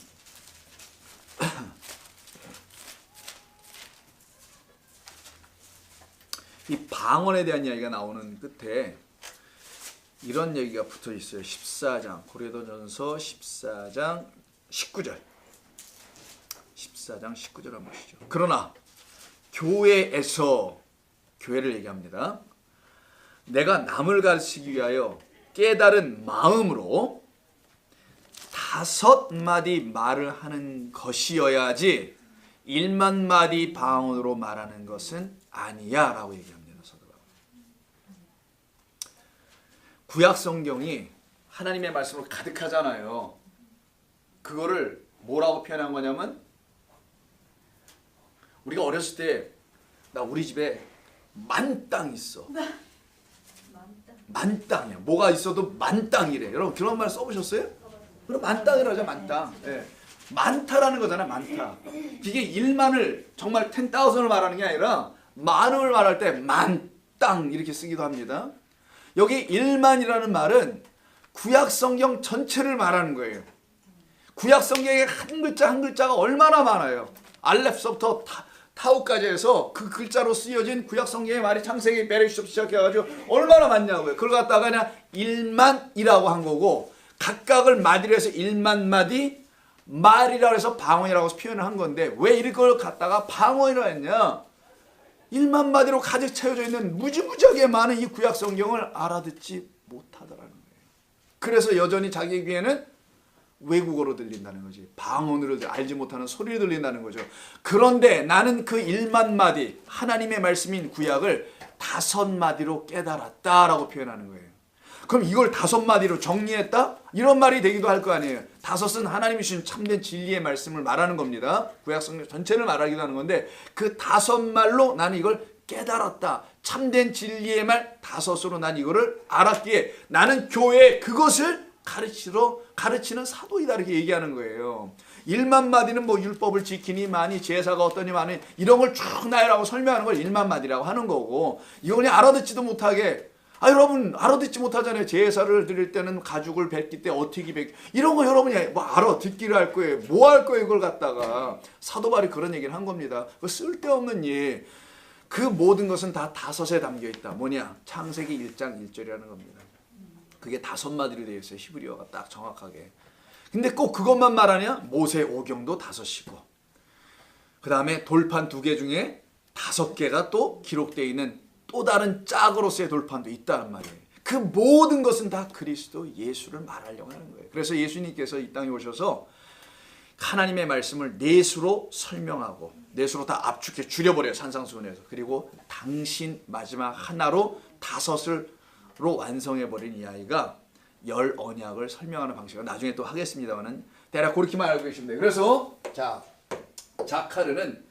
이 방언에 대한 이야기가 나오는 끝에 이런 얘기가 붙어 있어요. 14장 고린도전서 14장 19절 14장 19절 한번 보시죠. 그러나 교회에서 교회를 얘기합니다. 내가 남을 가르치기 위하여 깨달은 마음으로 5마디 말을 하는 것이어야지 1만 마디 방언으로 말하는 것은 아니야 라고 얘기합니다. 서두가. 구약 성경이 하나님의 말씀으로 가득하잖아요. 그거를 뭐라고 표현한 거냐면 우리가 어렸을 때 나 우리 집에 만땅 있어. 만땅이야. 뭐가 있어도 만땅이래. 여러분 그런 말 써보셨어요? 그럼 만땅이라죠. 만땅. 네. 많다라는 거잖아. 많다. 이게 1만을 정말 10,000을 말하는 게 아니라 만을 말할 때 만땅 이렇게 쓰기도 합니다. 여기 1만이라는 말은 구약 성경 전체를 말하는 거예요. 구약 성경에 한 글자 한 글자가 얼마나 많아요. 알렙서부터 타우까지 해서 그 글자로 쓰여진 구약 성경의 말이 창세기 베레시부터 시작해가지고 얼마나 많냐고요. 그걸 갖다가 그냥 1만이라고 한 거고 각각을 마디로 해서 1만 마디 말이라고 해서 방언이라고 해서 표현을 한 건데 왜 이걸 갖다가 방언이라고 했냐. 1만 마디로 가득 채워져 있는 무지무지하게 많은 이 구약 성경을 알아듣지 못하더라는 거예요. 그래서 여전히 자기 귀에는 외국어로 들린다는 거지. 방언으로 알지 못하는 소리를 들린다는 거죠. 그런데 나는 그 1만 마디 하나님의 말씀인 구약을 5마디로 깨달았다라고 표현하는 거예요. 그럼 이걸 5마디로 정리했다? 이런 말이 되기도 할 거 아니에요. 5은 하나님이 주신 참된 진리의 말씀을 말하는 겁니다. 구약 성경 전체를 말하기도 하는 건데 그 5말로 나는 이걸 깨달았다. 참된 진리의 말 5으로 난 이거를 알았기에 나는 교회에 그것을 가르치는 사도이다 이렇게 얘기하는 거예요. 1만 마디는 뭐 율법을 지키니 많이 제사가 어떠니 많이 이런 걸 쭉 나열하고 설명하는 걸 1만 마디라고 하는 거고 이거 그냥 알아듣지도 못하게 여러분 알아듣지 못하잖아요. 제사를 드릴 때는 가죽을 뱉기 때 어떻게 뱉기 이런 거 여러분이 뭐 알아듣기를 할 거예요. 뭐 할 거예요 이걸 갖다가. 사도 바울이 그런 얘기를 한 겁니다. 그 쓸데없는 예. 그 모든 것은 다 5에 담겨 있다. 뭐냐? 창세기 1장 1절이라는 겁니다. 그게 5마디로 되어 있어요. 히브리어가 딱 정확하게. 근데 꼭 그것만 말하냐? 모세 오경도 5이고 그 다음에 돌판 2개 중에 5개가 또 기록되어 있는 또 다른 짝으로서의 돌판도 있다는 말이에요. 그 모든 것은 다 그리스도 예수를 말하려고 하는 거예요. 그래서 예수님께서 이 땅에 오셔서 하나님의 말씀을 넷으로 설명하고 넷으로 다 압축해 줄여버려요. 산상수훈에서. 그리고 당신 마지막 하나로 5로 완성해버린 이 아이가 10 언약을 설명하는 방식을 나중에 또 하겠습니다만은 대략 그렇게만 알고 계시면 돼요. 그래서 자카르는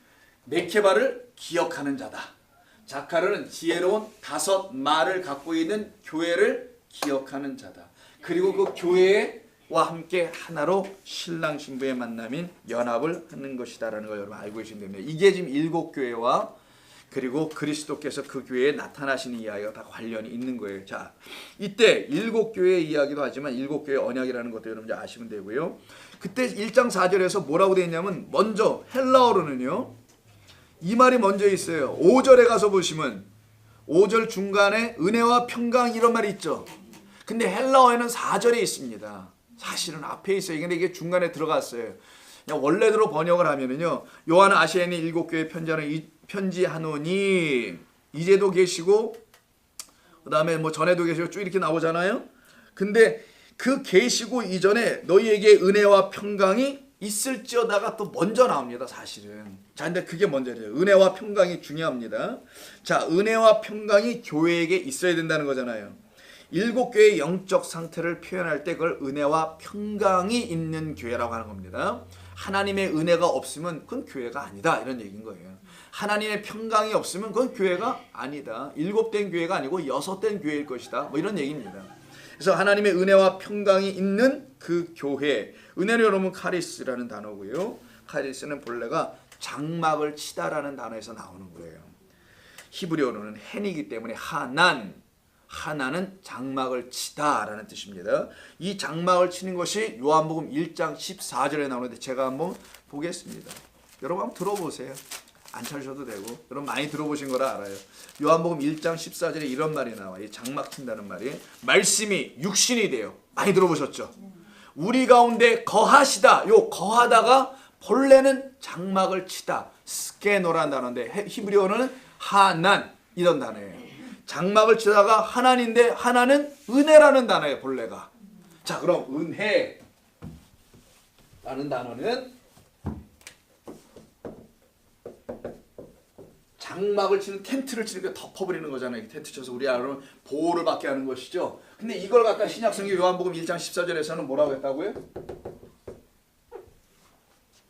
메케바를 기억하는 자다. 자카르는 지혜로운 5말을 갖고 있는 교회를 기억하는 자다. 그리고 그 교회와 함께 하나로 신랑 신부의 만남인 연합을 하는 것이다라는 걸 여러분 알고 계시면 됩니다. 이게 지금 7교회와 그리고 그리스도께서 그 교회에 나타나시는 이야기가 다 관련이 있는 거예요. 자, 이때 7교회 이야기도 하지만 7교회 언약이라는 것도 여러분 아시면 되고요. 그때 1장 4절에서 뭐라고 되어 있냐면 먼저 헬라어로는요. 이 말이 먼저 있어요. 5절에 가서 보시면 5절 중간에 은혜와 평강 이런 말이 있죠. 근데 헬라어에는 4절에 있습니다. 사실은 앞에 있어요. 근데 이게 중간에 들어갔어요. 그냥 원래대로 번역을 하면은요. 요한 아시아에 있는 7교회 편지하노니 이제도 계시고 그 다음에 뭐 전에도 계시고 쭉 이렇게 나오잖아요. 근데 그 계시고 이전에 너희에게 은혜와 평강이 있을지어다가 또 먼저 나옵니다. 사실은. 자, 근데 그게 먼저예요. 은혜와 평강이 중요합니다. 자, 은혜와 평강이 교회에게 있어야 된다는 거잖아요. 7교회의 영적 상태를 표현할 때 그걸 은혜와 평강이 있는 교회라고 하는 겁니다. 하나님의 은혜가 없으면 그건 교회가 아니다 이런 얘기인 거예요. 하나님의 평강이 없으면 그건 교회가 아니다. 7된 교회가 아니고 6된 교회일 것이다. 뭐 이런 얘기입니다. 그래서 하나님의 은혜와 평강이 있는 그 교회, 은혜는 여러분 카리스라는 단어고요. 카리스는 본래가 장막을 치다라는 단어에서 나오는 거예요. 히브리어로는 헨이기 때문에 하나는 장막을 치다라는 뜻입니다. 이 장막을 치는 것이 요한복음 1장 14절에 나오는데 제가 한번 보겠습니다. 여러분 한번 들어보세요. 안 찾으셔도 되고 여러분 많이 들어보신 거라 알아요. 요한복음 1장 14절에 이런 말이 나와요. 이 장막 친다는 말이 말씀이 육신이 돼요. 많이 들어보셨죠? 우리 가운데 거하시다. 요 거하다가 본래는 장막을 치다. 스케노라는 단어인데 히브리어는 하난 이런 단어예요. 장막을 치다가 하나인데 하나는 은혜라는 단어예요. 본래가. 자, 그럼 은혜라는 단어는 장막을 치는 텐트를 치는 게 덮어버리는 거잖아요. 텐트 쳐서 우리 여러분 보호를 받게 하는 것이죠. 근데 이걸 갖다 신약성경 요한복음 1장 14절에서는 뭐라고 했다고요?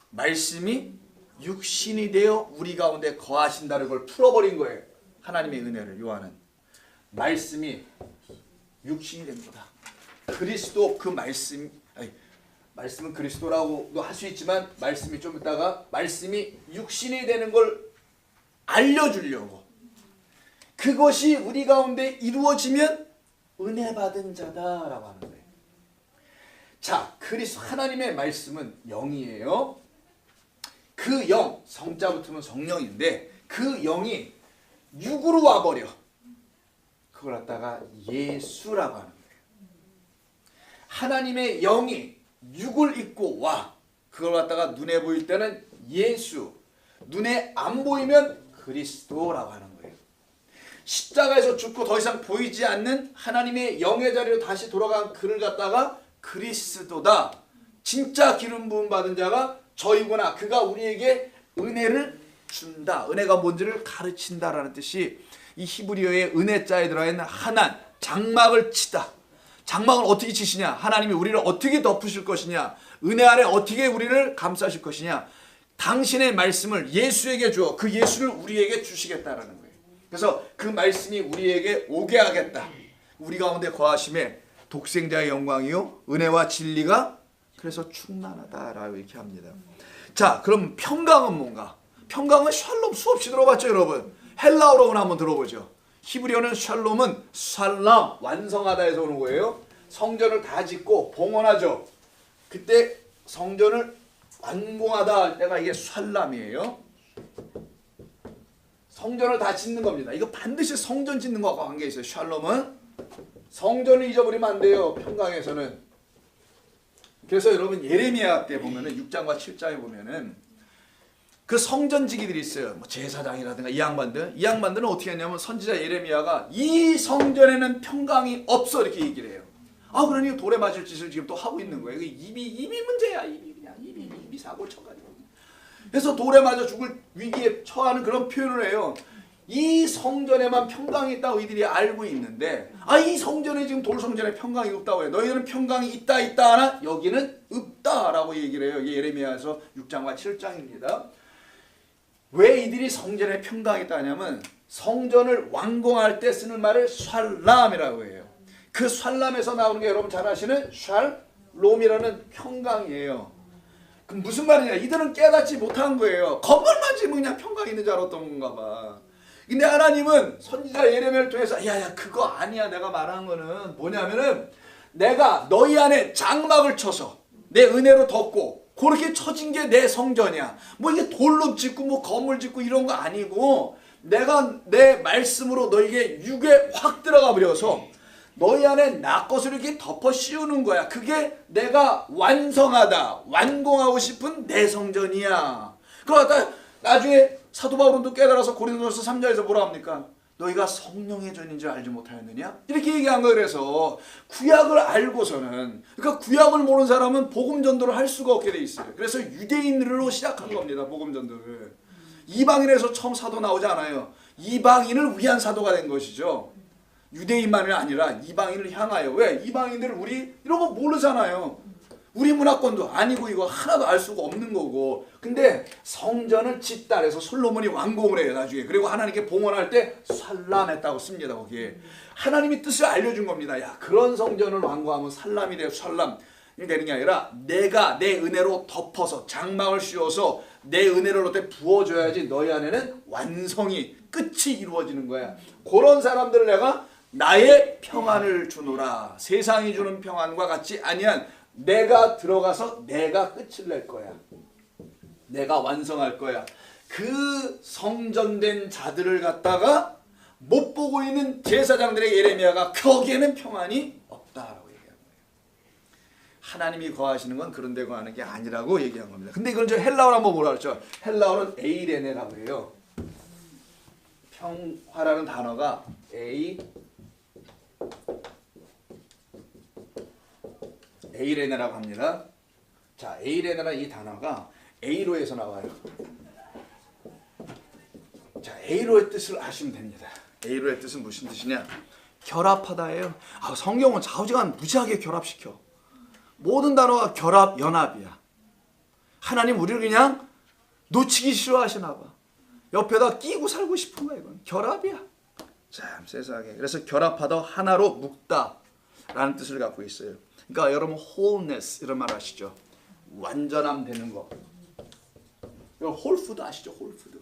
말씀이 육신이 되어 우리 가운데 거하신다는 걸 풀어버린 거예요. 하나님의 은혜를 요한은. 말씀이 육신이 된 거다. 그리스도 그 말씀은 그리스도라고도 할 수 있지만 말씀이 좀 있다가 말씀이 육신이 되는 걸 알려주려고 그것이 우리 가운데 이루어지면 은혜 받은 자다라고 하는 거예요. 자, 그리스도 하나님의 말씀은 영이에요. 그 영, 성자 붙으면 성령인데 그 영이 육으로 와버려. 그걸 갖다가 예수라고 하는 거예요. 하나님의 영이 육을 입고 와. 그걸 갖다가 눈에 보일 때는 예수. 눈에 안 보이면 그리스도라고 하는 거예요. 십자가에서 죽고 더 이상 보이지 않는 하나님의 영의 자리로 다시 돌아간 그를 갖다가 그리스도다. 진짜 기름 부음 받은 자가 저이구나. 그가 우리에게 은혜를 준다. 은혜가 뭔지를 가르친다라는 뜻이 이 히브리어의 은혜자에 들어있는 하난, 장막을 치다. 장막을 어떻게 치시냐? 하나님이 우리를 어떻게 덮으실 것이냐? 은혜 아래 어떻게 우리를 감싸실 것이냐? 당신의 말씀을 예수에게 주어 그 예수를 우리에게 주시겠다라는 거예요. 그래서 그 말씀이 우리에게 오게 하겠다. 우리 가운데 거하심에 독생자의 영광이요 은혜와 진리가 그래서 충만하다라고 이렇게 합니다. 자, 그럼 평강은 뭔가? 평강은 샬롬, 수없이 들어봤죠, 여러분? 헬라어로는 한번 들어보죠. 히브리어는 샬롬은 살람, 완성하다에서 오는 거예요. 성전을 다 짓고 봉헌하죠. 그때 성전을 완공하다 할 때가 이게 살람이에요. 성전을 다 짓는 겁니다. 이거 반드시 성전 짓는 것과 관계 있어요. 샬롬은 성전을 잊어버리면 안 돼요. 평강에서는. 그래서 여러분 예레미야 때 보면은 6장과 7장에 보면은 그 성전지기들이 있어요. 뭐 제사장이라든가 이 양반들은 어떻게 했냐면 선지자 예레미야가 이 성전에는 평강이 없어 이렇게 얘기를 해요. 아, 그러니 돌에 맞을 짓을 지금 또 하고 있는 거예요. 입이 문제야. 입이 사고를 쳐가지고. 그래서 돌에 맞아 죽을 위기에 처하는 그런 표현을 해요. 이 성전에만 평강이 있다고 이들이 알고 있는데, 이 성전에 지금 돌성전에 평강이 없다고 해요. 너희들은 평강이 있다 하나 여기는 없다라고 얘기를 해요. 예레미야에서 6장과 7장입니다. 왜 이들이 성전에 평강이 있다 하냐면 성전을 완공할 때 쓰는 말을 샬람이라고 해요. 그 샬람에서 나오는 게 여러분 잘 아시는 샬롬이라는 평강이에요. 그럼 무슨 말이냐? 이들은 깨닫지 못한 거예요. 건물만 지으면 그냥 평강이 있는 줄 알았던 건가 봐. 근데 하나님은 선지자 예레미야를 통해서 야 그거 아니야. 내가 말한 거는 뭐냐면은 내가 너희 안에 장막을 쳐서 내 은혜로 덮고 그렇게 쳐진 게 내 성전이야. 뭐 이게 돌로 짓고 뭐 건물 짓고 이런 거 아니고 내가 내 말씀으로 너에게 육에 확 들어가 버려서 너희 안에 나 것을 이렇게 덮어 씌우는 거야. 그게 내가 완성하다, 완공하고 싶은 내 성전이야. 그러다 나중에 사도 바울도 깨달아서 고린도서 3장에서 뭐라 합니까? 너희가 성령의 전인 줄 알지 못하였느냐? 이렇게 얘기한 거예요. 그래서 구약을 알고서는, 그러니까 구약을 모르는 사람은 복음 전도를 할 수가 없게 돼 있어요. 그래서 유대인으로 시작한 겁니다. 복음 전도를. 이방인에서 처음 사도 나오지 않아요. 이방인을 위한 사도가 된 것이죠. 유대인만이 아니라 이방인을 향하여. 왜? 이방인들 우리 이런 거 모르잖아요. 우리 문화권도 아니고 이거 하나도 알 수가 없는 거고. 근데 성전을 짓다 해서 솔로몬이 완공을 해요 나중에. 그리고 하나님께 봉헌할 때 살람했다고 씁니다. 거기에 하나님이 뜻을 알려준 겁니다. 야 그런 성전을 완공하면 살람이 돼요. 살람이 되는 게 아니라 내가 내 은혜로 덮어서 장막을 씌워서 내 은혜를 너한테 부어줘야지 너희 안에는 완성이 끝이 이루어지는 거야. 그런 사람들을 내가 나의 평안을 주노라. 세상이 주는 평안과 같지 아니한 내가 들어가서 내가 끝을 낼 거야. 내가 완성할 거야. 그 성전된 자들을 갖다가 못 보고 있는 제사장들의 예레미야가 거기에는 평안이 없다라고 얘기한 거예요. 하나님이 거하시는 건 그런 데 거하는 게 아니라고 얘기한 겁니다. 근데 이걸 저 헬라어로 한번 뭐라 그랬죠? 헬라어는 에이레네라고 해요. 평화라는 단어가 에이레네라고 합니다. 자, 에이레네라는 이 단어가 에이로에서 나와요. 자, 에이로의 뜻을 아시면 됩니다. 에이로의 뜻은 무슨 뜻이냐? 결합하다예요. 성경은 좌우지간 무지하게 결합시켜. 모든 단어가 결합, 연합이야. 하나님 우리를 그냥 놓치기 싫어하시나 봐. 옆에다 끼고 살고 싶은 거야. 이건 결합이야. 참 세상에. 그래서 결합하다 하나로 묶다라는 뜻을 갖고 있어요. 그러니까 여러분 wholeness 이런 말 아시죠? 완전함 되는 거. 홀푸드 아시죠? 홀푸드.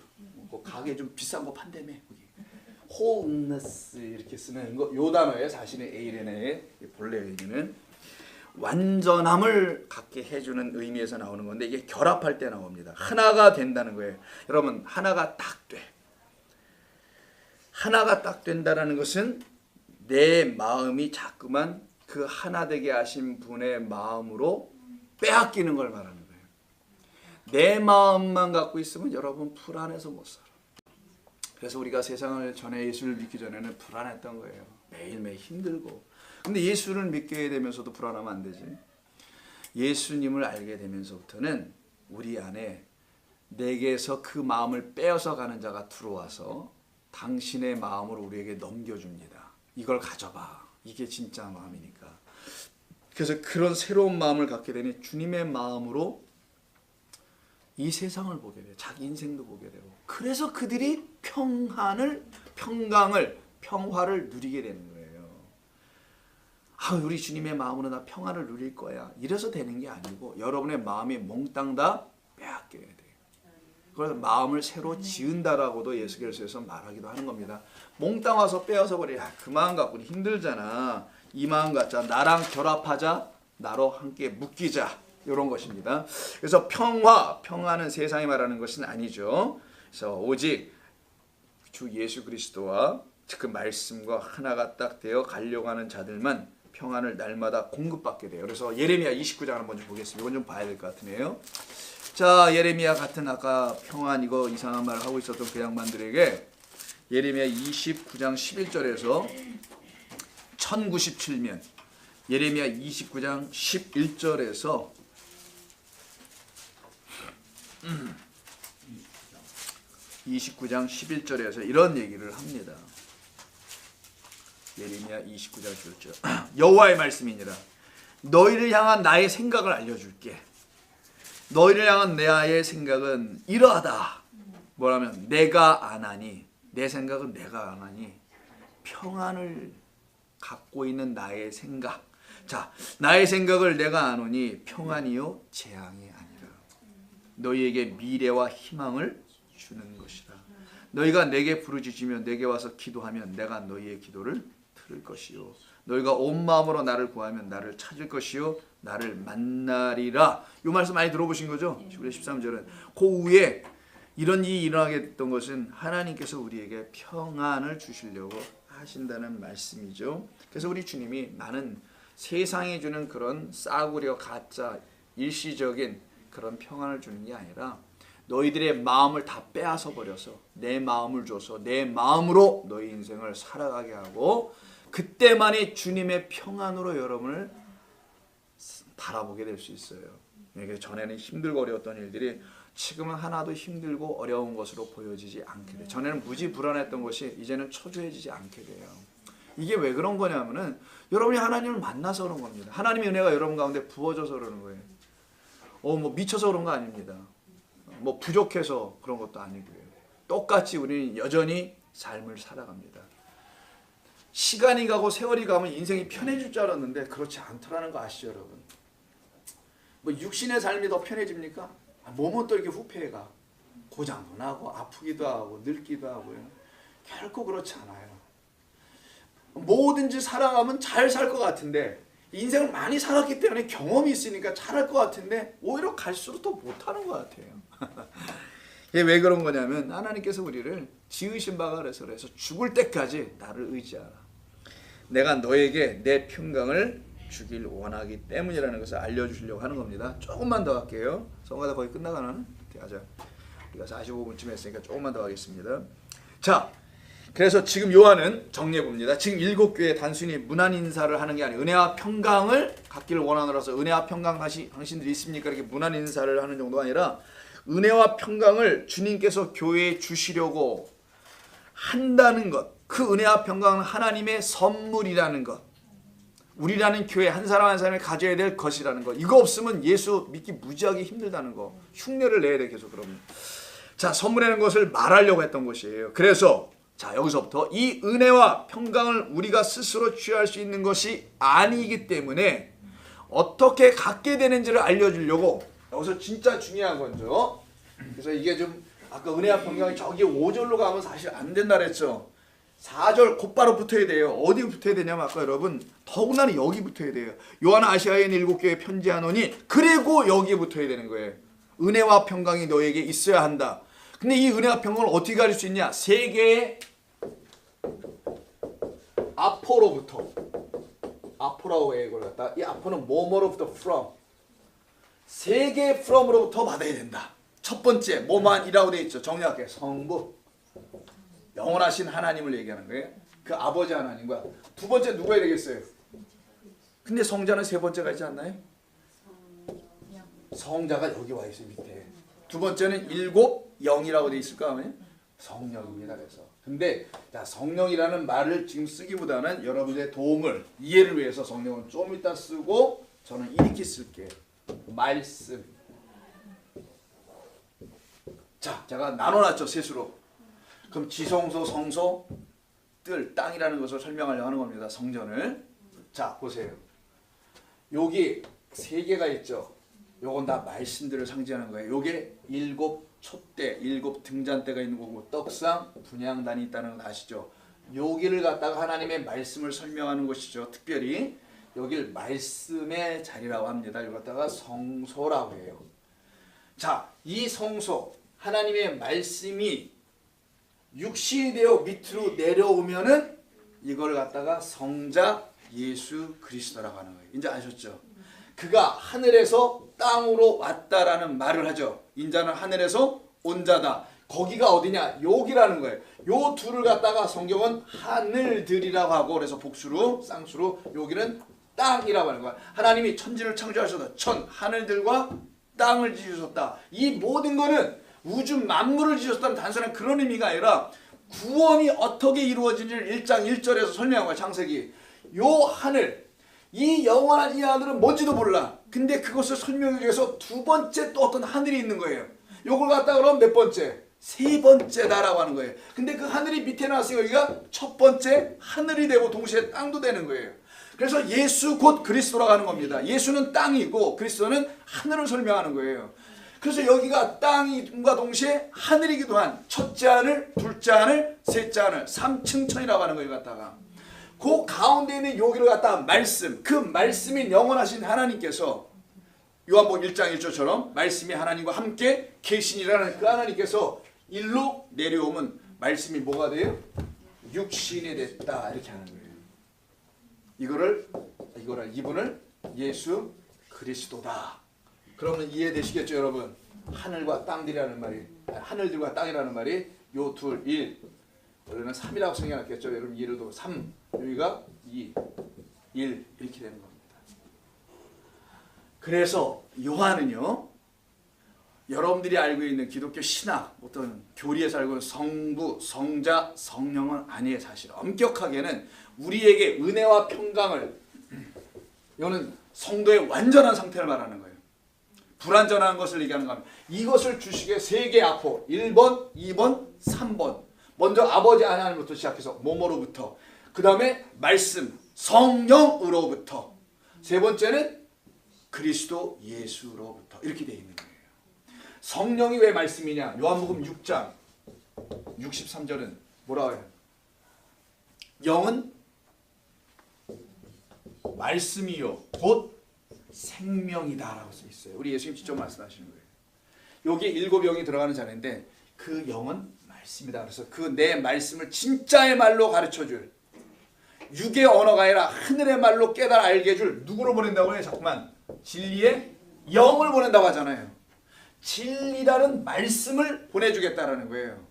가게 좀 비싼 거 판다며. wholeness 이렇게 쓰는 거. 요 단어에 자신의 에이레네의 본래 의미는 완전함을 갖게 해주는 의미에서 나오는 건데 이게 결합할 때 나옵니다. 하나가 된다는 거예요. 여러분 하나가 딱 돼. 하나가 딱 된다는 것은 내 마음이 자꾸만 그 하나 되게 하신 분의 마음으로 빼앗기는 걸 말하는 거예요. 내 마음만 갖고 있으면 여러분 불안해서 못 살아. 그래서 우리가 세상을 전에 예수를 믿기 전에는 불안했던 거예요. 매일매일 힘들고. 근데 예수를 믿게 되면서도 불안하면 안 되지. 예수님을 알게 되면서부터는 우리 안에 내게서 그 마음을 빼앗아 가는 자가 들어와서 당신의 마음을 우리에게 넘겨줍니다. 이걸 가져봐. 이게 진짜 마음이니까. 그래서 그런 새로운 마음을 갖게 되니 주님의 마음으로 이 세상을 보게 돼요. 자기 인생도 보게 되고. 그래서 그들이 평화를 누리게 되는 거예요. 우리 주님의 마음으로 나 평화를 누릴 거야. 이래서 되는 게 아니고 여러분의 마음이 몽땅 다 빼앗겨야 돼요. 그래서 마음을 새로 지은다라고도 예수께서 말하기도 하는 겁니다. 몽땅 와서 빼앗아 버려. 그 마음 갖고는 힘들잖아. 이 마음 갖자. 나랑 결합하자. 나로 함께 묶이자. 이런 것입니다. 그래서 평화는 세상이 말하는 것은 아니죠. 그래서 오직 주 예수 그리스도와 그 말씀과 하나가 딱 되어 가려고 하는 자들만 평안을 날마다 공급받게 돼요. 그래서 예레미야 29장 한번 좀 보겠습니다. 이건 좀 봐야 될 것 같으네요. 자, 예레미야 같은 아까 평안 이거 이상한 말을 하고 있었던 그 양반들에게 예레미야 29장 11절에서 1097면 예레미야 29장 11절에서 29장 11절에서 이런 얘기를 합니다. 예레미야 29장 11절 여호와의 말씀이니라. 너희를 향한 나의 생각을 알려줄게. 너희를 향한 나의 생각은 이러하다. 뭐라면 내가 안 하니, 내 생각은 내가 안 하니 평안을 갖고 있는 나의 생각. 자, 나의 생각을 내가 아노니 평안이요 재앙이 아니라 너희에게 미래와 희망을 주는 것이라. 너희가 내게 부르짖으며 내게 와서 기도하면 내가 너희의 기도를 들을 것이요 너희가 온 마음으로 나를 구하면 나를 찾을 것이요 나를 만나리라. 이 말씀 많이 들어보신 거죠? 13절은 그 후에 이런 일이 일어나게 됐던 것은 하나님께서 우리에게 평안을 주시려고 하신다는 말씀이죠. 그래서 우리 주님이 나는 세상에 주는 그런 싸구려 가짜 일시적인 그런 평안을 주는 게 아니라 너희들의 마음을 다 빼앗아 버려서 내 마음을 줘서 내 마음으로 너희 인생을 살아가게 하고 그때만이 주님의 평안으로 여러분을 바라보게 될 수 있어요. 전에는 힘들고 어려웠던 일들이 지금은 하나도 힘들고 어려운 것으로 보여지지 않게 돼요. 전에는 무지 불안했던 것이 이제는 초조해지지 않게 돼요. 이게 왜 그런 거냐면은 여러분이 하나님을 만나서 그런 겁니다. 하나님의 은혜가 여러분 가운데 부어져서 그러는 거예요. 뭐 미쳐서 그런 거 아닙니다. 뭐 부족해서 그런 것도 아니고요. 똑같이 우리는 여전히 삶을 살아갑니다. 시간이 가고 세월이 가면 인생이 편해질 줄 알았는데 그렇지 않더라는 거 아시죠, 여러분? 뭐 육신의 삶이 더 편해집니까? 몸은 또 이렇게 후패가 고장도 나고 아프기도 하고 늙기도 하고요. 결코 그렇지 않아요. 뭐든지 살아가면 잘 살 것 같은데 인생을 많이 살았기 때문에 경험이 있으니까 잘할 것 같은데 오히려 갈수록 더 못하는 것 같아요. 이게 왜 그런 거냐면 하나님께서 우리를 지으신 바가 그래서 죽을 때까지 나를 의지하라. 내가 너에게 내 평강을 주길 원하기 때문이라는 것을 알려주시려고 하는 겁니다. 조금만 더 할게요. 성가다 거의 끝나가는 하자. 우리가 45분쯤 했으니까 조금만 더 하겠습니다. 자, 그래서 지금 요한은 정리해 봅니다. 지금 7교회 단순히 문안 인사를 하는 게 아니에요. 은혜와 평강을 갖기를 원하노라서 은혜와 평강 당신들이 있습니까? 이렇게 문안 인사를 하는 정도가 아니라 은혜와 평강을 주님께서 교회에 주시려고 한다는 것. 그 은혜와 평강은 하나님의 선물이라는 것. 우리라는 교회 한 사람 한 사람이 가져야 될 것이라는 것. 이거 없으면 예수 믿기 무지하게 힘들다는 거. 흉내를 내야 돼 계속 그러면. 자, 선물이라는 것을 말하려고 했던 것이에요. 그래서 자, 여기서부터 이 은혜와 평강을 우리가 스스로 취할 수 있는 것이 아니기 때문에 어떻게 갖게 되는지를 알려주려고 여기서 진짜 중요한 건죠. 그래서 이게 좀 아까 은혜와 평강이 저기 5절로 가면 사실 안 된다 그랬죠. 4절 곧바로 붙어야 돼요. 어디 붙어야 되냐면 아까 여러분 더군다나 여기 붙어야 돼요. 요한 아시아에 있는 7교회에 편지하노니 그리고 여기에 붙어야 되는 거예요. 은혜와 평강이 너에게 있어야 한다. 근데 이 은혜와 평강을 어떻게 가질 수 있냐? 세 개의 아포로부터 아포라고 해 이걸 갖다 이 아포는 뭐뭐로부터 from 세 개의 from으로부터 받아야 된다. 첫 번째 뭐만이라고 되어 있죠. 정리할게요. 성부 영원하신 하나님을 얘기하는 거예요. 그 아버지 하나님과 두 번째 누가 되겠어요? 근데 성자는 세 번째가 있지 않나요? 성자가 여기 와 있어요. 밑에. 두 번째는 일곱 영이라고 돼 있을까 하면 성령입니다. 그래서 근데 자, 성령이라는 말을 지금 쓰기보다는 여러분의 도움을 이해를 위해서 성령은 좀 이따 쓰고 저는 이렇게 쓸게요. 말씀. 자, 제가 나눠놨죠. 셋으로. 그럼 지성소, 성소, 뜰, 땅이라는 것을 설명하려고 하는 겁니다. 성전을. 자, 보세요. 여기 세 개가 있죠. 요건 다 말씀들을 상징하는 거예요. 요게 일곱 촛대, 일곱 등잔대가 있는 거고 떡상, 분향단이 있다는 거 아시죠? 여기를 갖다가 하나님의 말씀을 설명하는 것이죠. 특별히 여길 말씀의 자리라고 합니다. 이걸 갖다가 성소라고 해요. 자, 이 성소, 하나님의 말씀이 육신이 되어 밑으로 내려오면은 이걸 갖다가 성자 예수 그리스도라고 하는 거예요. 이제 아셨죠? 그가 하늘에서 땅으로 왔다라는 말을 하죠. 인자는 하늘에서 온 자다. 거기가 어디냐? 여기라는 거예요. 요 둘을 갖다가 성경은 하늘들이라고 하고 그래서 복수로 쌍수로 여기는 땅이라고 하는 거야. 하나님이 천지를 창조하셨다. 하늘들과 땅을 지으셨다. 이 모든 거는 우주 만물을 지으셨다는 단순한 그런 의미가 아니라 구원이 어떻게 이루어진지를 1장 1절에서 설명한 거야. 창세기. 요 하늘, 이 영원한 이 하늘은 뭔지도 몰라. 근데 그것을 설명하기 위해서 두 번째 또 어떤 하늘이 있는 거예요. 요걸 갖다가 그럼 몇 번째? 세 번째다라고 하는 거예요. 근데 그 하늘이 밑에 나왔으니까 여기가 첫 번째 하늘이 되고 동시에 땅도 되는 거예요. 그래서 예수 곧 그리스도라고 하는 겁니다. 예수는 땅이고 그리스도는 하늘을 설명하는 거예요. 그래서 여기가 땅과 동시에 하늘이기도 한 첫째 하늘, 둘째 하늘, 셋째 하늘, 삼층천이라고 하는 거예요. 갖다가 그 가운데 있는 여기를 갖다가 말씀, 그 말씀인 영원하신 하나님께서 요한복음 1장 1절처럼 말씀이 하나님과 함께 계시니라는 그 하나님께서 일로 내려오면 말씀이 뭐가 돼요? 육신이 됐다 이렇게 하는 거예요. 이분을 예수 그리스도다. 그러면 이해되시겠죠, 여러분? 하늘과 땅들이라는 말이, 하늘들과 땅이라는 말이 요 둘, 일. 원래는 3이라고 생각했겠죠. 여러분 이해를 도 3, 여기가 2, 1 이렇게 되는 겁니다. 그래서 요한은요, 여러분들이 알고 있는 기독교 신학, 어떤 교리에서 알고 있는 성부, 성자, 성령은 아니에요. 사실 엄격하게는 우리에게 은혜와 평강을, 이거는 성도의 완전한 상태를 말하는 거예요. 불완전한 것을 얘기하는 겁니다. 이것을 주시기에 세 개 앞으로 1번, 2번, 3번. 먼저 아버지 하나님부터 시작해서 뭐뭐로부터, 그 다음에 말씀, 성령으로부터, 세 번째는 그리스도 예수로부터 이렇게 되어 있는 거예요. 성령이 왜 말씀이냐? 요한복음 6장 63절은 뭐라고 해요? 영은 말씀이요 곧 생명이다라고 써 있어요. 우리 예수님 직접 말씀하시는 거예요. 여기 일곱 영이 들어가는 자리인데 그 영은 말씀이다. 그래서 그 내 말씀을 진짜의 말로 가르쳐줄, 육의 언어가 아니라 하늘의 말로 깨달아 알게 해줄, 누구로 보낸다고 해요? 자꾸만 진리의 영을 보낸다고 하잖아요. 진리라는 말씀을 보내주겠다라는 거예요.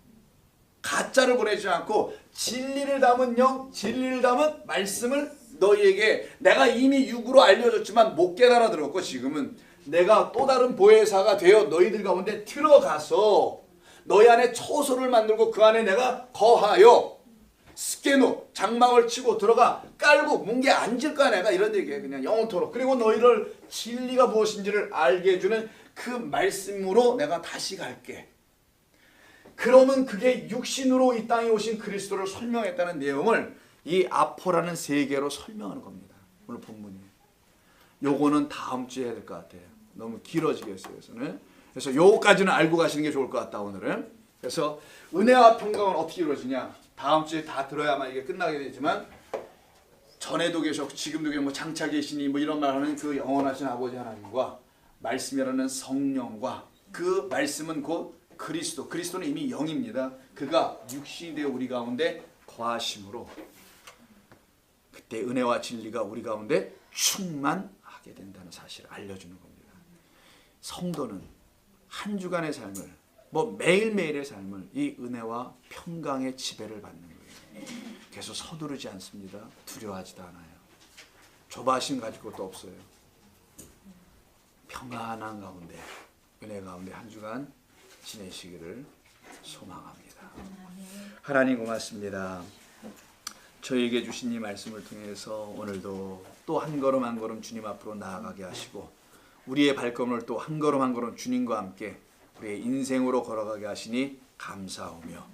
가짜를 보내지 않고 진리를 담은 영, 진리를 담은 말씀을 너희에게 내가 이미 육으로 알려줬지만 못 깨달아 들었고, 지금은 내가 또 다른 보혜사가 되어 너희들 가운데 들어가서 너희 안에 처소를 만들고 그 안에 내가 거하여 스케노 장막을 치고 들어가 깔고 뭉게 앉을 거야 내가, 이런 얘기예요. 그냥 영원토록. 그리고 너희를 진리가 무엇인지를 알게 해주는 그 말씀으로 내가 다시 갈게. 그러면 그게 육신으로 이 땅에 오신 그리스도를 설명했다는 내용을 이 아포라는 세 개로 설명하는 겁니다. 오늘 본문이. 요거는 다음 주에 해야 될 것 같아요. 너무 길어지겠어요. 그래서 요거까지는 알고 가시는 게 좋을 것 같다 오늘은. 그래서 은혜와 평강은 어떻게 이루어지냐? 다음 주에 다 들어야만 이게 끝나게 되지만, 전에도 계셨고 지금도 계시고 뭐 장차 계시니 뭐 이런 말하는 그 영원하신 아버지 하나님과 말씀이라는 성령과 그 말씀은 곧 그리스도, 그리스도는 이미 영입니다. 그가 육신이 되어 우리 가운데 거하심으로 그때 은혜와 진리가 우리 가운데 충만하게 된다는 사실을 알려주는 겁니다. 성도는 한 주간의 삶을 뭐 매일매일의 삶을 이 은혜와 평강의 지배를 받는 거예요. 그래서 서두르지 않습니다. 두려워하지도 않아요. 조바심 가질 것도 없어요. 평안한 가운데, 은혜 가운데 한 주간 지내시기를 소망합니다. 하나님 고맙습니다. 저에게 주신 이 말씀을 통해서 오늘도 또 한 걸음 한 걸음 주님 앞으로 나아가게 하시고 우리의 발걸음을 또 한 걸음 한 걸음 주님과 함께 우리의 인생으로 걸어가게 하시니 감사하며